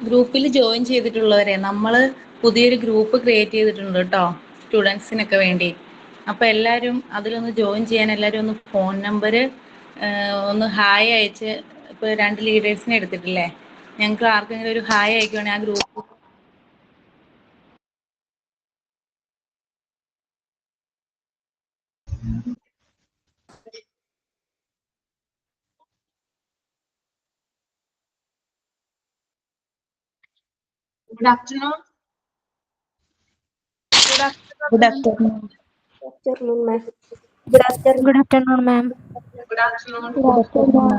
ഗ്രൂപ്പിൽ ജോയിൻ ചെയ്തിട്ടുള്ളവരെ നമ്മൾ പുതിയൊരു ഗ്രൂപ്പ് ക്രിയേറ്റ് ചെയ്തിട്ടുണ്ട് കേട്ടോ, സ്റ്റുഡൻസിനൊക്കെ വേണ്ടി. അപ്പോൾ എല്ലാവരും അതിലൊന്ന് ജോയിൻ ചെയ്യാൻ എല്ലാവരും ഒന്ന് ഫോൺ നമ്പർ ഒന്ന് ഹായ് അയച്ച്, ഇപ്പോൾ 2 ലീഡേഴ്സിനെ എടുത്തിട്ടില്ലേ, ഞങ്ങൾക്ക് ആർക്കെങ്കിലും ഒരു ഹായ് അയക്കുവാണെങ്കിൽ ആ group. Good afternoon. Good afternoon. Good afternoon, ma'am. Good afternoon. Good afternoon, ma'am. Good afternoon. Good afternoon.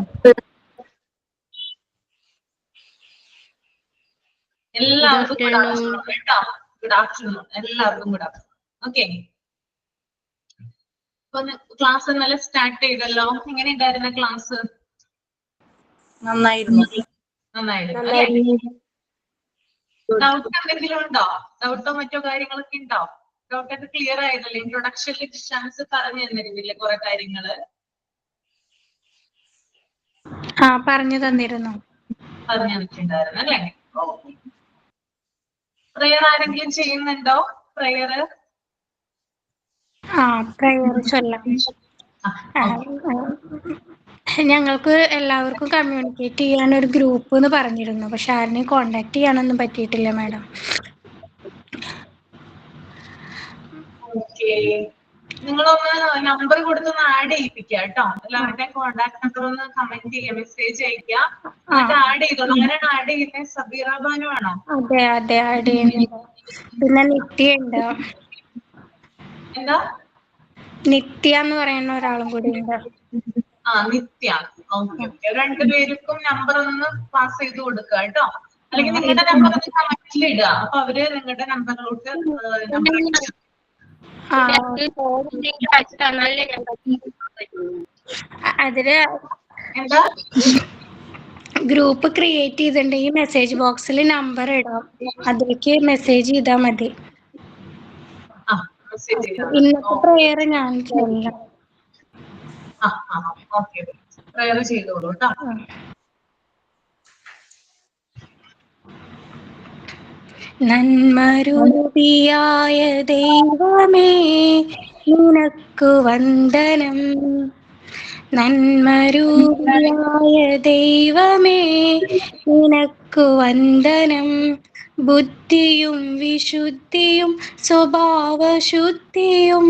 എല്ലാവർക്കും good afternoon കേട്ടോ. Good afternoon. എല്ലാവർക്കും good afternoon. Okay. അപ്പോൾ ക്ലാസ് ഇന്നലെ സ്റ്റാർട്ട് ചെയ്തല്ലോ. എങ്ങനെ ഉണ്ടായിരുന്ന ക്ലാസ്? നന്നായിരുന്നു. ഡൗട്ട് എന്തെങ്കിലും ഉണ്ടോ? ഡൗട്ടോ മറ്റോ കാര്യങ്ങളൊക്കെ ഉണ്ടോ? ഡൗട്ടൊക്കെ ക്ലിയർ ആയതല്ലേ? ഇൻട്രൊഡക്ഷനിൽ ഡിസ്റ്റൻസ് പറഞ്ഞു തന്നിരുന്നില്ലേ കുറെ കാര്യങ്ങള്? പറഞ്ഞു തന്നിരുന്നു. പറഞ്ഞു തന്നിട്ടുണ്ടായിരുന്നു അല്ലേ? പ്രയർ ആരെങ്കിലും ചെയ്യുന്നുണ്ടോ? പ്രയർ ചൊല്ലാം. ഞങ്ങൾക്ക് എല്ലാവർക്കും കമ്മ്യൂണിക്കേറ്റ് ചെയ്യാൻ ഒരു ഗ്രൂപ്പ് എന്ന് പറഞ്ഞിരുന്നു, പക്ഷെ ആരെയും കോണ്ടാക്ട് ചെയ്യാനൊന്നും പറ്റിയിട്ടില്ല മാഡം. ഓക്കെ, നിങ്ങളൊന്ന് നമ്പർ കൊടുത്തൊന്ന് ആഡ് ചെയ്യിപ്പിക്കുക കേട്ടോ. എല്ലാവരുടെയും കോണ്ടാക്ട് നമ്പർ ഒന്ന് കമന്റ് ചെയ്യുക, മെസ്സേജ് അയക്കുക, എന്നിട്ട് ആഡ് ചെയ്തോളൂ. അങ്ങനെയാണ് ആഡ് ചെയ്യുന്നത്? സബീറ ബാനു ആണോ? അതെ അതെ, ആഡ് ചെയ്യുന്നുണ്ട്. പിന്നെ നിത്യ ഉണ്ട്. എന്താ? നിത്യ എന്ന് പറയുന്ന ഒരാളും കൂടി ഉണ്ട്. നിത്യ. ഓക്കെ, രണ്ടുപേർക്കും നമ്പർ ഒന്ന് പാസ് ചെയ്ത് കൊടുക്കുക കേട്ടോ. അല്ലെങ്കിൽ നിങ്ങളുടെ നമ്പർ ഒന്ന് കമന്റിൽ ഇടുക, അപ്പൊ അവര് നിങ്ങളുടെ നമ്പറിലോട്ട് അതില് എന്താ ഗ്രൂപ്പ് ക്രിയേറ്റ് ചെയ്തിട്ടുണ്ടെങ്കിൽ മെസ്സേജ് ബോക്സിൽ നമ്പർ ഇടാം, അതിലേക്ക് മെസ്സേജ് ചെയ്താൽ മതി. ഇന്നത്തെ പ്രയർ ഞാൻ ചെയ്യാം. പ്രയർ ചെയ്തോളൂ കേട്ടോ. നന്മരൂപിയായ ദൈവമേ നിനക്കു വന്ദനം. നന്മരൂപിയായ ദൈവമേ നിനക്കു വന്ദനം. ബുദ്ധിയും വിശുദ്ധിയും സ്വഭാവശുദ്ധിയും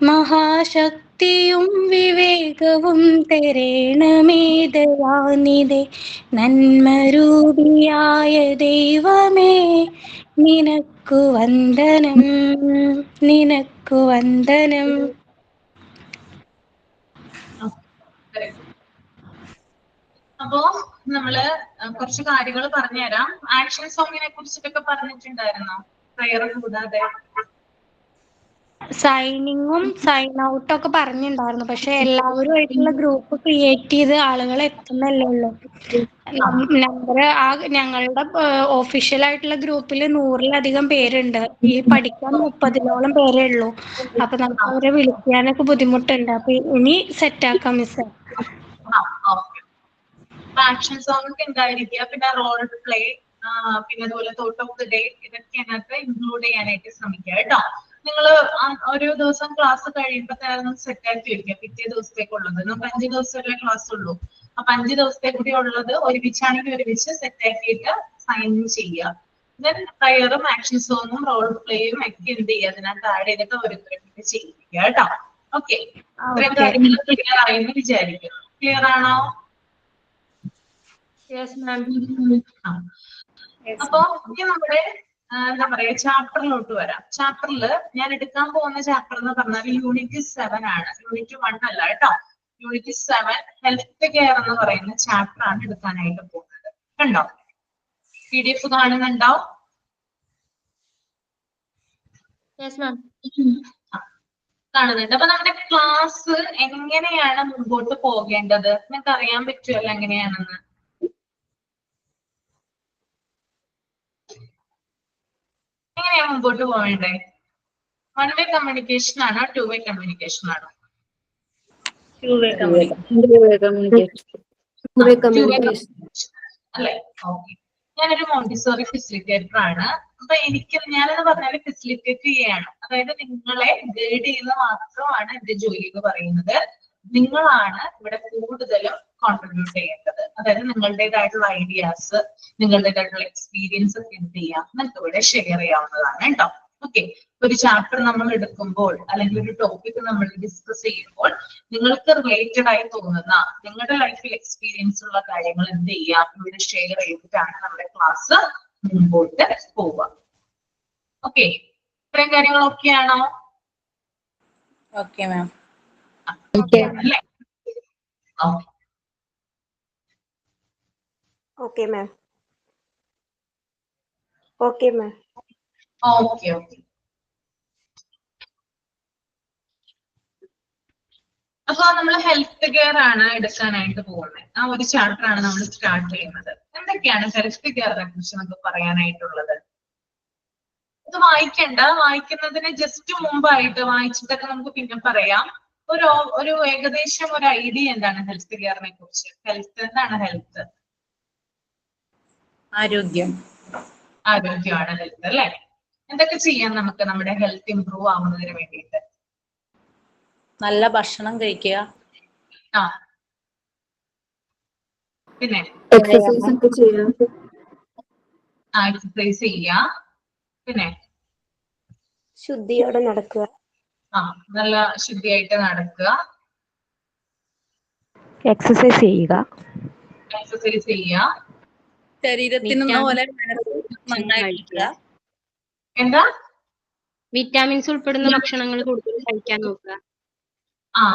മഹാശക്തിയും വിവേകവും തരേണമേ ദയാനിധേ. നന്മരൂപിയായ ദൈവമേ നിനക്കു വന്ദനം, നിനക്കു വന്ദനം. അപ്പോ നമ്മള് കുറച്ച് കാര്യങ്ങൾ പറഞ്ഞുതരാം. ആക്ഷൻ സോങ്ങിനെ കുറിച്ചിട്ടൊക്കെ പറഞ്ഞിട്ടുണ്ടായിരുന്നോ പ്രയർ കൂടാതെ? സൈനിങ്ങും സൈൻ ഔട്ടും ഒക്കെ പറഞ്ഞിട്ടുണ്ടായിരുന്നു, പക്ഷെ എല്ലാവരുമായിട്ടുള്ള ഗ്രൂപ്പ് ക്രിയേറ്റ് ചെയ്ത് ആളുകൾ എത്തുന്നല്ലേ ഉള്ളൂ. നമ്പർ ഞങ്ങളുടെ ഒഫീഷ്യൽ ആയിട്ടുള്ള ഗ്രൂപ്പിൽ 100-ലധികം പേരുണ്ട്. ഈ പഠിക്കാൻ 30-ഓളം പേരേ ഉള്ളൂ. അപ്പൊ നമുക്ക് അവരെ വിളിക്കാനൊക്കെ ബുദ്ധിമുട്ടുണ്ട്. അപ്പൊ ഇനി സെറ്റാക്കാം മിസ്. ആക്ഷൻ സോങ് ഒക്കെ ഉണ്ടായിരിക്കുക, പിന്നെ റോൾ പ്ലേ, പിന്നെ അതുപോലെ തോട്ട് ഓഫ് ദി ഡേ, ഇതൊക്കെ അതിനകത്ത് ഇൻക്ലൂഡ് ചെയ്യാനായിട്ട് ശ്രമിക്കുക കേട്ടോ. നിങ്ങൾ ഓരോ ദിവസം ക്ലാസ് കഴിയുമ്പോൾ തന്നെ സെറ്റ് ആക്കി വെക്കുക, പിറ്റേ ദിവസത്തേക്കുള്ളത്. നമുക്ക് 5 ദിവസമല്ലേ ക്ലാസ് ഉള്ളൂ. അപ്പൊ 5 ദിവസത്തെ കൂടി ഉള്ളത് ഒരുമിച്ചാണെങ്കിൽ ഒരുമിച്ച് സെറ്റ് ആക്കിയിട്ട് സൈൻ ചെയ്യുക. ദെൻ പ്രയറും ആക്ഷൻ സോങ്ങും റോൾ പ്ലേയും ഒക്കെ എന്ത് ചെയ്യുക, അതിനകത്ത് ആഡ് ചെയ്തിട്ട് ഓരോരുത്തരുടെ ചെയ്യിപ്പിക്കുക കേട്ടോ. ഓക്കെ, ഇത്രയും കാര്യങ്ങൾ ക്ലിയർ ആയെന്ന് വിചാരിക്കും. ക്ലിയർ ആണോ? അപ്പൊ ഇനി നമ്മുടെ എന്താ പറയാ ചാപ്റ്ററിലോട്ട് വരാം. ചാപ്റ്ററിൽ ഞാൻ എടുക്കാൻ പോകുന്ന ചാപ്റ്റർ എന്ന് പറഞ്ഞാൽ യൂണിറ്റ് 7 ആണ്, യൂണിറ്റ് 1 അല്ല കേട്ടോ. യൂണിറ്റ് 7 ഹെൽത്ത് കെയർ എന്ന് പറയുന്ന ചാപ്റ്റർ ആണ് എടുക്കാനായിട്ട് പോകുന്നത്. കണ്ടോ? PDF കാണുന്നുണ്ടോ? കാണുന്നുണ്ട്. അപ്പൊ നമ്മുടെ ക്ലാസ് എങ്ങനെയാണ് മുമ്പോട്ട് പോകേണ്ടത് നിങ്ങൾക്ക് അറിയാൻ പറ്റുമല്ലോ എങ്ങനെയാണെന്ന്. എങ്ങനെയാ മുമ്പോട്ട് പോവേണ്ടേ? 1 വേ കമ്മ്യൂണിക്കേഷൻ ആണോ 2 വേ കമ്മ്യൂണിക്കേഷൻ ആണോ? 2 വേ കമ്മ്യൂണിക്കേഷൻ അല്ലേ? ഓക്കെ. ഞാനൊരു മോണ്ടിസോറി ഫെസിലിറ്റേറ്റർ ആണ്. അപ്പൊ ഞാനെന്ന് പറഞ്ഞാൽ ഫെസിലിറ്റേറ്റ് ചെയ്യാണ്. അതായത് നിങ്ങളെ ഗൈഡ് ചെയ്യുന്ന മാത്രമാണ് എന്റെ ജോലി എന്ന് പറയുന്നത്. നിങ്ങളാണ് ഇവിടെ കൂടുതലും കോൺട്രിബ്യൂട്ട് ചെയ്യേണ്ടത്. അതായത് നിങ്ങളുടേതായിട്ടുള്ള ഐഡിയാസ്, നിങ്ങളുടേതായിട്ടുള്ള എക്സ്പീരിയൻസ് ഒക്കെ എന്ത് ചെയ്യാം, നിങ്ങൾക്ക് ഇവിടെ ഷെയർ ചെയ്യാവുന്നതാണ് കേട്ടോ. ഓക്കെ, ഒരു ചാപ്റ്റർ നമ്മൾ എടുക്കുമ്പോൾ അല്ലെങ്കിൽ ഒരു ടോപ്പിക് നമ്മൾ ഡിസ്കസ് ചെയ്യുമ്പോൾ നിങ്ങൾക്ക് റിലേറ്റഡ് ആയി തോന്നുന്ന നിങ്ങളുടെ ലൈഫിൽ എക്സ്പീരിയൻസ് ഉള്ള കാര്യങ്ങൾ എന്ത് ചെയ്യാം, ഇവിടെ ഷെയർ ചെയ്തിട്ടാണ് നമ്മുടെ ക്ലാസ് മുമ്പോട്ട് പോവുക. ഓക്കെ, ഇത്രയും കാര്യങ്ങളൊക്കെയാണോ? Okay ma'am. അല്ലേ? Okay ma'am. Okay ma'am. Okay okay. അപ്പൊ നമ്മൾ ഹെൽത്ത് കെയർ ആണ് എടുക്കാനായിട്ട് പോകുന്നത്. ആ ഒരു ചാപ്റ്റർ ആണ് നമ്മൾ സ്റ്റാർട്ട് ചെയ്യുന്നത്. എന്തൊക്കെയാണ് ഹെൽത്ത് കെയറിനെ കുറിച്ച് നമുക്ക് പറയാനായിട്ടുള്ളത്? ഇത് വായിക്കണ്ട, വായിക്കുന്നതിന് ജസ്റ്റ് മുമ്പായിട്ട് വായിച്ചിട്ടൊക്കെ നമുക്ക് പിന്നെ പറയാം. ഒരു ഏകദേശം ഒരു ഐഡിയ എന്താണ് ഹെൽത്ത് കെയറിനെ കുറിച്ച്? ഹെൽത്ത് എന്താണ്? ഹെൽത്ത് ആരോഗ്യം. ആരോഗ്യമാണ് ഹെൽത്ത് അല്ലെ? എന്തൊക്കെ ചെയ്യാം നമുക്ക് നമ്മുടെ ഹെൽത്ത് ഇംപ്രൂവ് ആവുന്നതിന് വേണ്ടിയിട്ട്? നല്ല ഭക്ഷണം കഴിക്കുക. ആ, പിന്നെ എക്സസൈസ് ഒക്കെ ചെയ്യാം. എക്സസൈസ് ചെയ്യാം. പിന്നെ ശുദ്ധിയോടെ നടക്കുക. നല്ല ശുദ്ധിയായിട്ട് നടക്കുക. എക്സസൈസ് ചെയ്യുക. എക്സസൈസ് ചെയ്യുക. ശരീരത്തിനുള്ള പോലെ നന്നായിട്ട്. എന്താ? വിറ്റാമിൻസ് ഉൾപ്പെടുന്ന ഭക്ഷണങ്ങൾ കൂടുതൽ കഴിക്കാൻ നോക്കുക.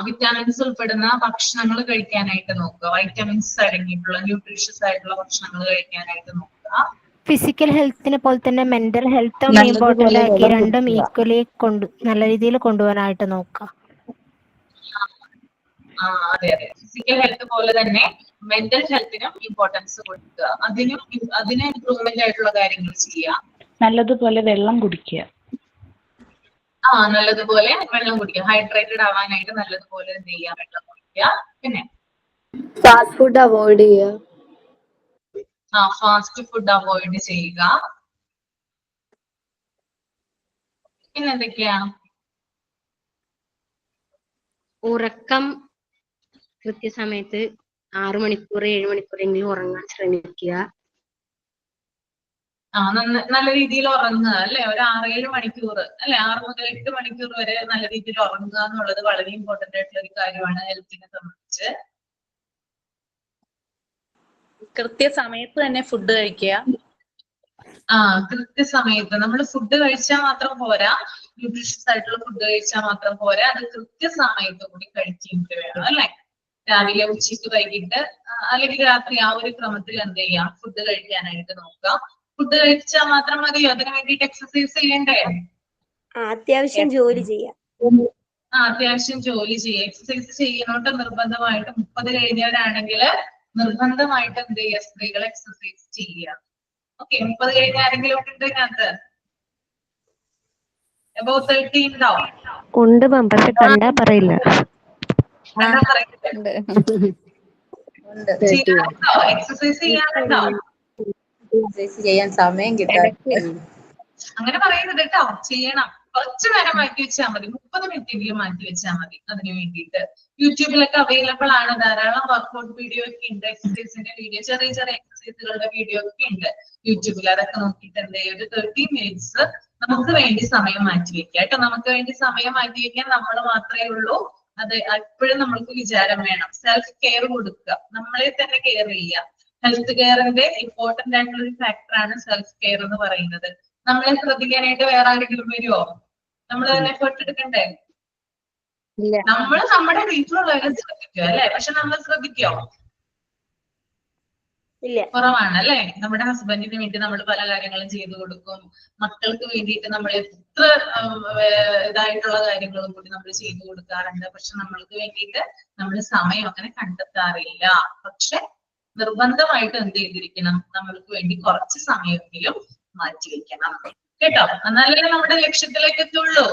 വിറ്റാമിൻസ് ഉൾപ്പെടുന്ന ഭക്ഷണങ്ങൾ കഴിക്കാനായിട്ട് നോക്കുക. വൈറ്റമിൻസ് അടങ്ങിയിട്ടുള്ള ന്യൂട്രീഷ്യസ് ആയിട്ടുള്ള ഭക്ഷണങ്ങൾ കഴിക്കാനായിട്ട് നോക്കുക. ഫിസിക്കൽ ഹെൽത്തിനെ പോലെ തന്നെ മെന്റൽ ഹെൽത്തും ഇമ്പോർട്ടന്റ് ആക്കി രണ്ടും ഈക്വലി നല്ല രീതിയിൽ കൊണ്ടുപോകാനായിട്ട് നോക്കുക. അതെ അതെ, ഫിസിക്കൽ ഹെൽത്ത് പോലെ തന്നെ മെന്റൽ ഹെൽത്തിനും ഇമ്പോർട്ടൻസ് കൊടുക്കുക. അതിന് ഇംപ്രൂവ്മെന്റ് ആയിട്ടുള്ള കാര്യങ്ങൾ ചെയ്യുക. നല്ലതുപോലെ വെള്ളം കുടിക്കുക. നല്ലതുപോലെ വെള്ളം കുടിക്കുക. ഹൈഡ്രേറ്റഡ് ആവാനായിട്ട് നല്ലതുപോലെ എന്ത് ചെയ്യുക, വെള്ളം കുടിക്കുക. പിന്നെ ഫാസ്റ്റ് ഫുഡ് അവോയ്ഡ് ചെയ്യുക. ഫാസ്റ്റ് ഫുഡ് അവോയ്ഡ് ചെയ്യുക. പിന്നെന്തൊക്കെയാ? ഉറക്കം കൃത്യസമയത്ത് 6 മണിക്കൂർ 7 മണിക്കൂറെങ്കിലും ഉറങ്ങാൻ ശ്രമിക്കുക. നല്ല രീതിയിൽ ഉറങ്ങുക അല്ലെ? ഒരു 6-7 മണിക്കൂർ അല്ലെ? 6 മുതൽ 8 മണിക്കൂർ വരെ നല്ല രീതിയിൽ ഉറങ്ങുക എന്നുള്ളത് വളരെ ഇമ്പോർട്ടന്റ് ആയിട്ടുള്ള ഒരു കാര്യമാണ് ഹെൽത്തിനെ സംബന്ധിച്ച്. കൃത്യസമയത്ത് തന്നെ ഫുഡ് കഴിക്കുക. കൃത്യസമയത്ത് നമ്മൾ ഫുഡ് കഴിച്ചാൽ മാത്രം പോരാ, ന്യൂട്രീഷ്യസ് ആയിട്ടുള്ള ഫുഡ് കഴിച്ചാൽ മാത്രം പോരാ, അത് കൃത്യസമയത്ത് കൂടി കഴിക്കുന്നത് വേണം അല്ലെ? രാവിലെ, ഉച്ചയ്ക്ക്, വൈകിട്ട് അല്ലെങ്കിൽ രാത്രി ആ ഒരു ക്രമത്തിൽ എന്ത് ചെയ്യാം, ഫുഡ് കഴിക്കാനായിട്ട് നോക്കുക. ഫുഡ് കഴിച്ചാൽ മാത്രം മതിയോ? അതിന് വേണ്ടിയിട്ട് എക്സസൈസ് ചെയ്യണ്ടേ? അത്യാവശ്യം ജോലി ചെയ്യാം. അത്യാവശ്യം ജോലി ചെയ്യുക. എക്സസൈസ് ചെയ്യുന്നോണ്ട് നിർബന്ധമായിട്ട് 30 കഴിഞ്ഞവരാണെങ്കിൽ നിർബന്ധമായിട്ട് എന്ത് ചെയ്യുക, സ്ത്രീകൾ എക്സസൈസ് ചെയ്യുക. ഓക്കെ, 30 കഴിഞ്ഞ ആരെങ്കിലും ഒക്കെ ഉണ്ട് ഇതിനകത്ത്? Above 30 ഉണ്ടോ? ഉണ്ട് മാം, പക്ഷെ കണ്ടാ പറയില്ല. എക്സസൈസ് ചെയ്യാനുണ്ടോ? ചെയ്യാൻ സമയം കിട്ടാൻ അങ്ങനെ പറയുന്നത് കേട്ടോ. ചെയ്യണം. കുറച്ചു നേരം മാറ്റി വെച്ചാൽ മതി, 30 മിനിറ്റെങ്കിലും മാറ്റി വെച്ചാൽ മതി അതിന് വേണ്ടിയിട്ട്. യൂട്യൂബിലൊക്കെ അവൈലബിൾ ആണ്, ധാരാളം വർക്ക്ഔട്ട് വീഡിയോ ഒക്കെ ഉണ്ട്. എക്സസൈസിന്റെ വീഡിയോ, ചെറിയ ചെറിയ എക്സസൈസുകളുടെ വീഡിയോ ഒക്കെ ഉണ്ട് യൂട്യൂബിൽ. അതൊക്കെ നോക്കിയിട്ട് എന്ത് ചെയ്യുക, ഒരു 30 മിനിറ്റ്സ് നമുക്ക് വേണ്ടി സമയം മാറ്റി വെക്കുക കേട്ടോ. നമുക്ക് വേണ്ടി സമയം മാറ്റി വെക്കാൻ നമ്മൾ മാത്രമേ ഉള്ളൂ. അത് എപ്പോഴും നമ്മൾക്ക് വിചാരം വേണം. സെൽഫ് കെയർ കൊടുക്കുക, നമ്മളെ തന്നെ കെയർ ചെയ്യുക. ഹെൽത്ത് കെയറിന്റെ ഇമ്പോർട്ടന്റ് ആയിട്ടുള്ള ഒരു ഫാക്ടറാണ് സെൽഫ് കെയർ എന്ന് പറയുന്നത്. നമ്മളെ ശ്രദ്ധിക്കാനായിട്ട് വേറെ ആരെങ്കിലും വരുമോ? നമ്മൾ തന്നെ എഫേർട്ട് എടുക്കണ്ടേ? നമ്മൾ നമ്മുടെ വീട്ടിലുള്ളവരെ ശ്രദ്ധിക്കുക അല്ലെ? പക്ഷെ നമ്മൾ ശ്രദ്ധിക്കോ? കുറവാണ് അല്ലെ? നമ്മുടെ ഹസ്ബൻഡിന് വേണ്ടി നമ്മൾ പല കാര്യങ്ങളും ചെയ്തു കൊടുക്കും. മക്കൾക്ക് വേണ്ടിയിട്ട് നമ്മൾ എത്ര ഇതായിട്ടുള്ള കാര്യങ്ങളും കൂടി നമ്മൾ ചെയ്തു കൊടുക്കാറുണ്ട്. പക്ഷെ നമ്മൾക്ക് വേണ്ടിയിട്ട് നമ്മൾ സമയം അങ്ങനെ കണ്ടെത്താറില്ല. പക്ഷെ നിർബന്ധമായിട്ട് എന്ത് ചെയ്തിരിക്കണം, നമ്മൾക്ക് വേണ്ടി കുറച്ച് സമയമെങ്കിലും മാറ്റി വെക്കണം കേട്ടോ. എന്നാലല്ലേ നമ്മുടെ ലക്ഷ്യത്തിലേക്ക് എത്തുള്ളൂ.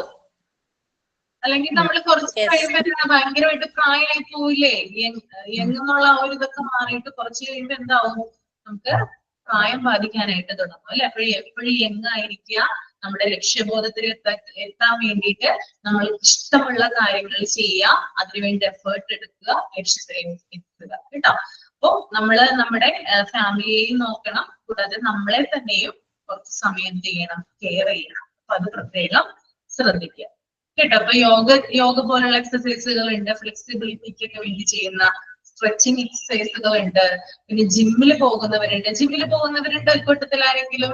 അല്ലെങ്കിൽ നമ്മൾ കുറച്ച് കഴിയുമ്പോൾ ഭയങ്കരമായിട്ട് പ്രായമായി പോയില്ലേ, എന്നുള്ള ആ ഒരു ഇതൊക്കെ മാറിയിട്ട് കുറച്ച് കഴിയുമ്പോൾ എന്താവും, നമുക്ക് പ്രായം ബാധിക്കാനായിട്ട് തുടങ്ങും അല്ലെ. എപ്പോഴും യങ് ആയിരിക്കുക, നമ്മുടെ ലക്ഷ്യബോധത്തിൽ എത്താൻ വേണ്ടിയിട്ട് നമ്മൾ ഇഷ്ടമുള്ള കാര്യങ്ങൾ ചെയ്യുക, അതിനുവേണ്ടി എഫേർട്ട് എടുക്കുക, ലക്ഷ്യത്തിലേക്ക് എത്തുക കേട്ടോ. അപ്പൊ നമ്മള് നമ്മുടെ ഫാമിലിയെയും നോക്കണം, കൂടാതെ നമ്മളെ തന്നെയും കുറച്ച് സമയം ചെയ്യണം, കെയർ ചെയ്യണം. അപ്പൊ അത് പ്രത്യേകം ശ്രദ്ധിക്കുക കേട്ടോ. അപ്പൊ യോഗ പോലുള്ള എക്സസൈസുകൾ ഉണ്ട്, ഫ്ലെക്സിബിലിറ്റിക്കൊക്കെ വേണ്ടി ചെയ്യുന്ന സ്ട്രെച്ചിങ് എക്സസൈസുകൾ ഉണ്ട്, പിന്നെ ജിമ്മിൽ പോകുന്നവരുണ്ട് ഇക്കൂട്ടത്തിൽ ആരെങ്കിലും?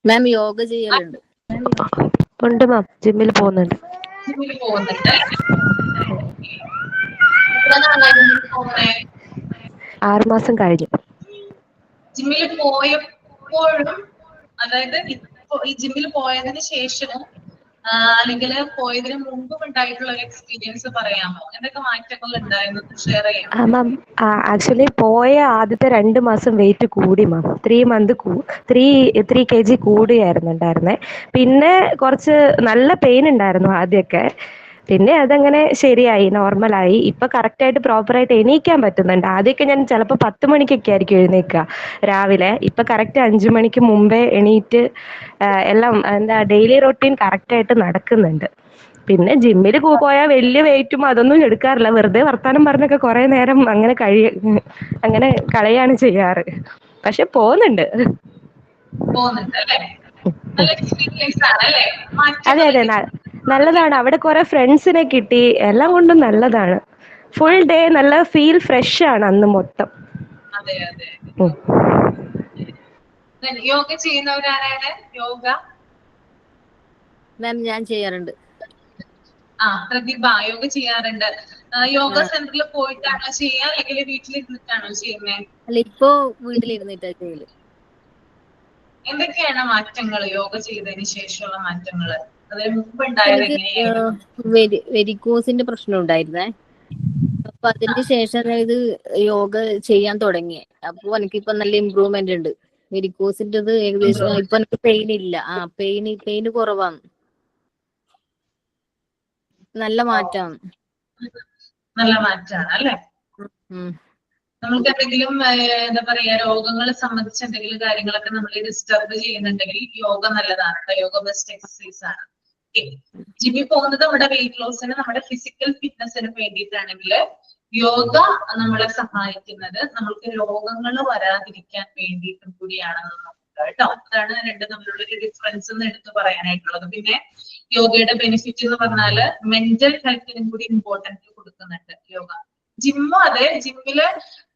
മാം യോഗ ചെയ്യലുണ്ട്. ഉണ്ട് മാം, ജിമ്മിൽ പോകുന്നുണ്ട്. ജിമ്മിൽ പോകുന്നുണ്ട്. എത്ര നാളായിരുന്നു പോകുന്നേ? 6 മാസം കഴിഞ്ഞു. ജിമ്മിൽ പോയപ്പോഴും, അതായത് ഇപ്പൊ ഈ ജിമ്മിൽ പോയതിന് ശേഷവും അല്ലെങ്കിൽ പോയതിന് മുമ്പും ഉണ്ടായിട്ടുള്ള ഒരു എക്സ്പീരിയൻസ് പറയാമോ? എന്തൊക്കെ മാറ്റങ്ങൾ ഉണ്ടായിരുന്നു, ഷെയർ ചെയ്യാമോ? മാം, ആക്ച്വലി പോയ ആദ്യത്തെ 2 മാസം വെയിറ്റ് കൂടി മാം. 3 kg കൂടിയായിരുന്നുണ്ടായിരുന്നേ. പിന്നെ കുറച്ച് നല്ല പെയിൻ ഉണ്ടായിരുന്നു ആദ്യമൊക്കെ. പിന്നെ അതങ്ങനെ ശരിയായി, നോർമലായി. ഇപ്പൊ കറക്റ്റായിട്ട് പ്രോപ്പറായിട്ട് എണീക്കാൻ പറ്റുന്നുണ്ട്. ആദ്യമൊക്കെ ഞാൻ ചിലപ്പോൾ 10 മണിക്കൊക്കെ ആയിരിക്കും എഴുന്നേൽക്കുക രാവിലെ. ഇപ്പൊ കറക്റ്റ് 5 മണിക്ക് മുമ്പേ എണീറ്റ് എല്ലാം ഡെയിലി റൊട്ടീൻ കറക്റ്റായിട്ട് നടക്കുന്നുണ്ട്. പിന്നെ ജിമ്മിൽ പോയാൽ വലിയ വെയിറ്റും അതൊന്നും എടുക്കാറില്ല. വെറുതെ വർത്താനം പറഞ്ഞൊക്കെ കുറെ നേരം അങ്ങനെ കളയാണ് ചെയ്യാറ്. പക്ഷെ പോകുന്നുണ്ട്. അതെ അതെ, നല്ലതാണ്. അവിടെ കുറെ ഫ്രണ്ട്സിനെ കിട്ടി, എല്ലാം കൊണ്ടും നല്ലതാണ്. ഫുൾ ഡേ നല്ല ഫീൽ ഫ്രഷ് ആണ് അന്ന് മൊത്തം. യോഗ ചെയ്യുന്നവരാണ്? മാം ഞാൻ ചെയ്യാറുണ്ട്. പ്രതിഭ യോഗ ചെയ്യാറുണ്ട്. യോഗ സെന്ററിൽ പോയിട്ടാണോ ചെയ്യുക, അല്ലെങ്കിൽ വീട്ടിലിരുന്നിട്ടാണോ ചെയ്യുന്നത്? അല്ല, ഇപ്പൊ വീട്ടിലിരുന്നിട്ടാ ചെയ്യല്. എന്തൊക്കെയാണ് മാറ്റങ്ങൾ, യോഗ ചെയ്തതിന് ശേഷമുള്ള മാറ്റങ്ങൾ? അതിന് മുമ്പ് ഉണ്ടായത് വെരിക്കോസിന്റെ പ്രശ്നം ഉണ്ടായിരുന്നേ. അപ്പൊ അതിന് ശേഷം ഇത് യോഗ ചെയ്യാൻ തുടങ്ങി. അപ്പൊ എനിക്കിപ്പൊ നല്ല ഇമ്പ്രൂവ്മെന്റ് ഉണ്ട്. വെരിക്കോസിൻ്റെത് ഏകദേശം ഇപ്പൊ എനിക്ക് പെയിൻ ഇല്ല. പെയിന് കുറവാണ്. നല്ല മാറ്റാണ്. അല്ലെ? നമുക്ക് എന്തെങ്കിലും എന്താ പറയാ, രോഗങ്ങളെ സംബന്ധിച്ച് എന്തെങ്കിലും കാര്യങ്ങളൊക്കെ നമ്മൾ ഡിസ്റ്റർബ് ചെയ്യുന്നുണ്ടെങ്കിൽ യോഗ നല്ലതാണ്. യോഗ ബെസ്റ്റ് എക്സസൈസ് ആണ്. ജിമ്മിൽ പോകുന്നത് നമ്മുടെ വെയിറ്റ് ലോസിന്, നമ്മുടെ ഫിസിക്കൽ ഫിറ്റ്നസിന് വേണ്ടിയിട്ടാണെങ്കിൽ യോഗ നമ്മളെ സഹായിക്കുന്നത് നമ്മൾക്ക് രോഗങ്ങൾ വരാതിരിക്കാൻ വേണ്ടിയിട്ടും കൂടിയാണെന്ന് നോക്കുക കേട്ടോ. അതാണ് രണ്ടും തമ്മിലുള്ള ഒരു ഡിഫറൻസ് എന്ന് എടുത്ത് പറയാനായിട്ടുള്ളത്. പിന്നെ യോഗയുടെ ബെനിഫിറ്റ് എന്ന് പറഞ്ഞാല് മെന്റൽ ഹെൽത്തിനും കൂടി ഇമ്പോർട്ടൻസ് കൊടുക്കുന്നുണ്ട് യോഗ. അതെ, ജിമ്മില്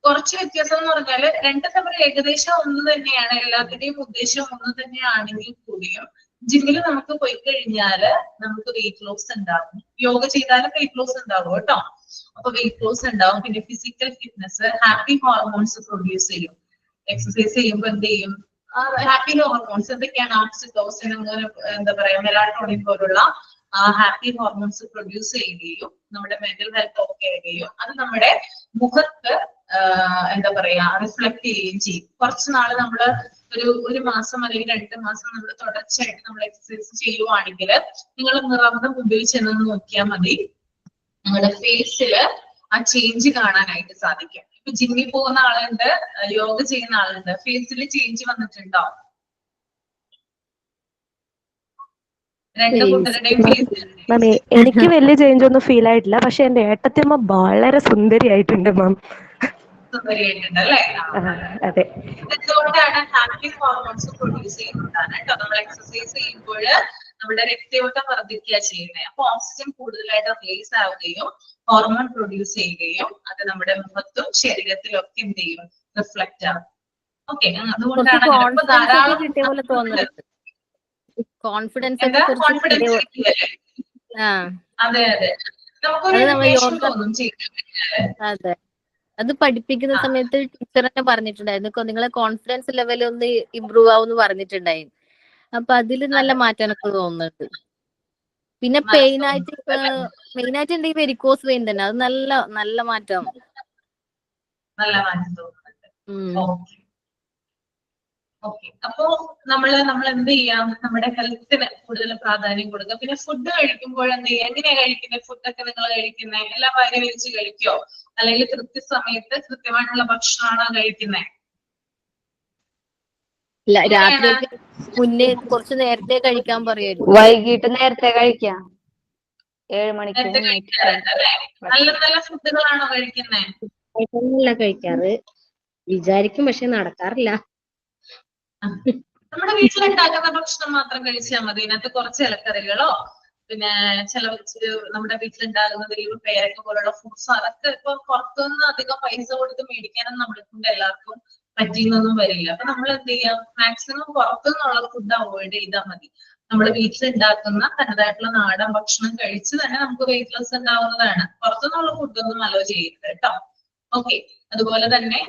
കുറച്ച് വ്യത്യാസം എന്ന് പറഞ്ഞാല് രണ്ടും തമ്മിൽ ഏകദേശം ഒന്ന് തന്നെയാണ്, എല്ലാത്തിന്റെയും ഉദ്ദേശം ഒന്ന് തന്നെയാണെങ്കിൽ കൂടിയും ജിമ്മിൽ നമുക്ക് പോയി കഴിഞ്ഞാല് നമുക്ക് വെയിറ്റ് ലോസ് ഉണ്ടാവും. യോഗ ചെയ്താലും വെയിറ്റ് ലോസ് ഉണ്ടാവും കേട്ടോ. അപ്പൊ വെയിറ്റ് ലോസ് ഉണ്ടാവും. പിന്നെ physical fitness, happy hormones produce ചെയ്യും. എക്സസൈസ് ചെയ്യുമ്പോൾ എന്ത് ചെയ്യും? ഹാപ്പി ഹോർമോൺസ് എന്തൊക്കെയാണ്? ഓക്സിറ്റോസിൻ, എന്താ പറയാ, മെലാറ്റോണിൻ പോലുള്ള ഹാപ്പി ഹോർമോൺസ് പ്രൊഡ്യൂസ് ചെയ്യുകയും നമ്മുടെ മെന്റൽ ഹെൽത്ത് ഓക്കെ ആവുകയും അത് നമ്മുടെ മുഖത്ത് എന്താ പറയാ റിഫ്ലക്ട് ചെയ്യുകയും ചെയ്യും. കുറച്ച് നാള് നമ്മള് ഒരു മാസം അല്ലെങ്കിൽ 2 മാസം നമ്മൾ തുടർച്ചയായിട്ട് നമ്മൾ എക്സസൈസ് ചെയ്യുവാണെങ്കിൽ നിങ്ങൾ നിറമുടെ മുമ്പിൽ ചെന്ന് നോക്കിയാൽ മതി, നിങ്ങളുടെ ഫേസിൽ ആ ചേഞ്ച് കാണാനായിട്ട് സാധിക്കും. ഇപ്പൊ ജിമ്മിൽ പോകുന്ന ആളുണ്ട്, യോഗ ചെയ്യുന്ന ആളുണ്ട്, ഫേസിൽ ചേഞ്ച് വന്നിട്ടുണ്ടോ? എനിക്ക് വലിയ ചേഞ്ച് ഒന്നും ഫീൽ ആയിട്ടില്ല. പക്ഷെ എന്റെ ഏട്ടത്തിയമ്മ വളരെ സുന്ദരിയായിട്ടുണ്ട് മാം. സുന്ദരിയായിട്ടുണ്ട് അല്ലേ? അതെ. എന്തുകൊണ്ടാണ്? ഹാപ്പി ഹോർമോൺസ് പ്രൊഡ്യൂസ് ചെയ്യുന്നതാണ് കേട്ടോ. നമ്മൾ എക്സസൈസ് ചെയ്യുമ്പോൾ നമ്മുടെ രക്തയോട്ടം വർദ്ധിക്കുക ചെയ്യുന്നത്. അപ്പൊ ഓക്സിജൻ കൂടുതലായിട്ട് റിലീസ് ആവുകയും ഹോർമോൺ പ്രൊഡ്യൂസ് ചെയ്യുകയും അത് നമ്മുടെ മുഖത്തും ശരീരത്തിലും ഒക്കെ എന്ത് ചെയ്യും? റിഫ്ലക്റ്റ് ആവും. ഓക്കെ, അതുകൊണ്ടാണ് കോൺഫിഡൻസ്. അതെ, അത് പഠിപ്പിക്കുന്ന സമയത്ത് ടീച്ചർ തന്നെ പറഞ്ഞിട്ടുണ്ടായിരുന്നു, നിങ്ങളെ കോൺഫിഡൻസ് ലെവൽ ഒന്ന് ഇമ്പ്രൂവ് ആവുമെന്ന് പറഞ്ഞിട്ടുണ്ടായിരുന്നു. അപ്പൊ അതിൽ നല്ല മാറ്റം എനിക്ക് തോന്നുന്നുണ്ട്. പിന്നെ മെയിനായിട്ട് എന്റെ ഈ വെരിക്കോസ് വെയിൻ തന്നെ, അത് നല്ല മാറ്റമാണ്. ഓക്കെ. അപ്പോ നമ്മൾ എന്ത് ചെയ്യാം, നമ്മുടെ ഹെൽത്തിന് കൂടുതൽ പ്രാധാന്യം കൊടുക്കുക. പിന്നെ ഫുഡ് കഴിക്കുമ്പോൾ എന്ത് ചെയ്യാം, എങ്ങനെയാ കഴിക്കുന്നത്? ഫുഡൊക്കെ നിങ്ങൾ കഴിക്കുന്നത് എല്ലാം വാരി വലിച്ച് കഴിക്കോ, അല്ലെങ്കിൽ കൃത്യസമയത്ത് കൃത്യമായിട്ടുള്ള ഭക്ഷണമാണോ കഴിക്കുന്നത്? ഇല്ല, രാത്രിയൊക്കെ മുന്നേ കുറച്ച് നേരത്തെ കഴിക്കാൻ പറയുമായിരുന്നു. വൈകിട്ട് നേരത്തെ കഴിക്കാം, 7 മണിക്ക് നേരത്തെ മുന്നേറ്റ് കഴിക്കാറുണ്ട് അല്ലേ? നല്ല നല്ല ഫുഡുകളാണോ കഴിക്കുന്നത്? കഴിക്കാറ് വിചാരിക്കും, പക്ഷെ നടക്കാറില്ല. നമ്മുടെ വീട്ടിലുണ്ടാക്കുന്ന ഭക്ഷണം മാത്രം കഴിച്ചാൽ മതി. ഇതിനകത്ത് കുറച്ച് ഇലക്കറികളോ പിന്നെ നമ്മുടെ വീട്ടിലുണ്ടാകുന്നതിൽ പേരക്ക പോലുള്ള ഫ്രൂട്ട്സ്, അതൊക്കെ ഇപ്പൊ പുറത്തുനിന്ന് അധികം പൈസ കൊടുത്ത് മേടിക്കാനും നമ്മളെക്കൊണ്ട് എല്ലാവർക്കും പറ്റിയെന്നൊന്നും വരില്ല. അപ്പൊ നമ്മൾ എന്ത് ചെയ്യാം, മാക്സിമം പുറത്തുനിന്നുള്ള ഫുഡ് അവോയ്ഡ് ചെയ്താൽ മതി. നമ്മുടെ വീട്ടിലുണ്ടാക്കുന്ന തനതായിട്ടുള്ള നാടൻ ഭക്ഷണം കഴിച്ച് തന്നെ നമുക്ക് വെയിറ്റ് ലോസ് ഉണ്ടാവുന്നതാണ്. പുറത്തുനിന്നുള്ള ഫുഡൊന്നും അലോ ചെയ്യരുത് കേട്ടോ. ഓക്കെ. അതുപോലെ തന്നെ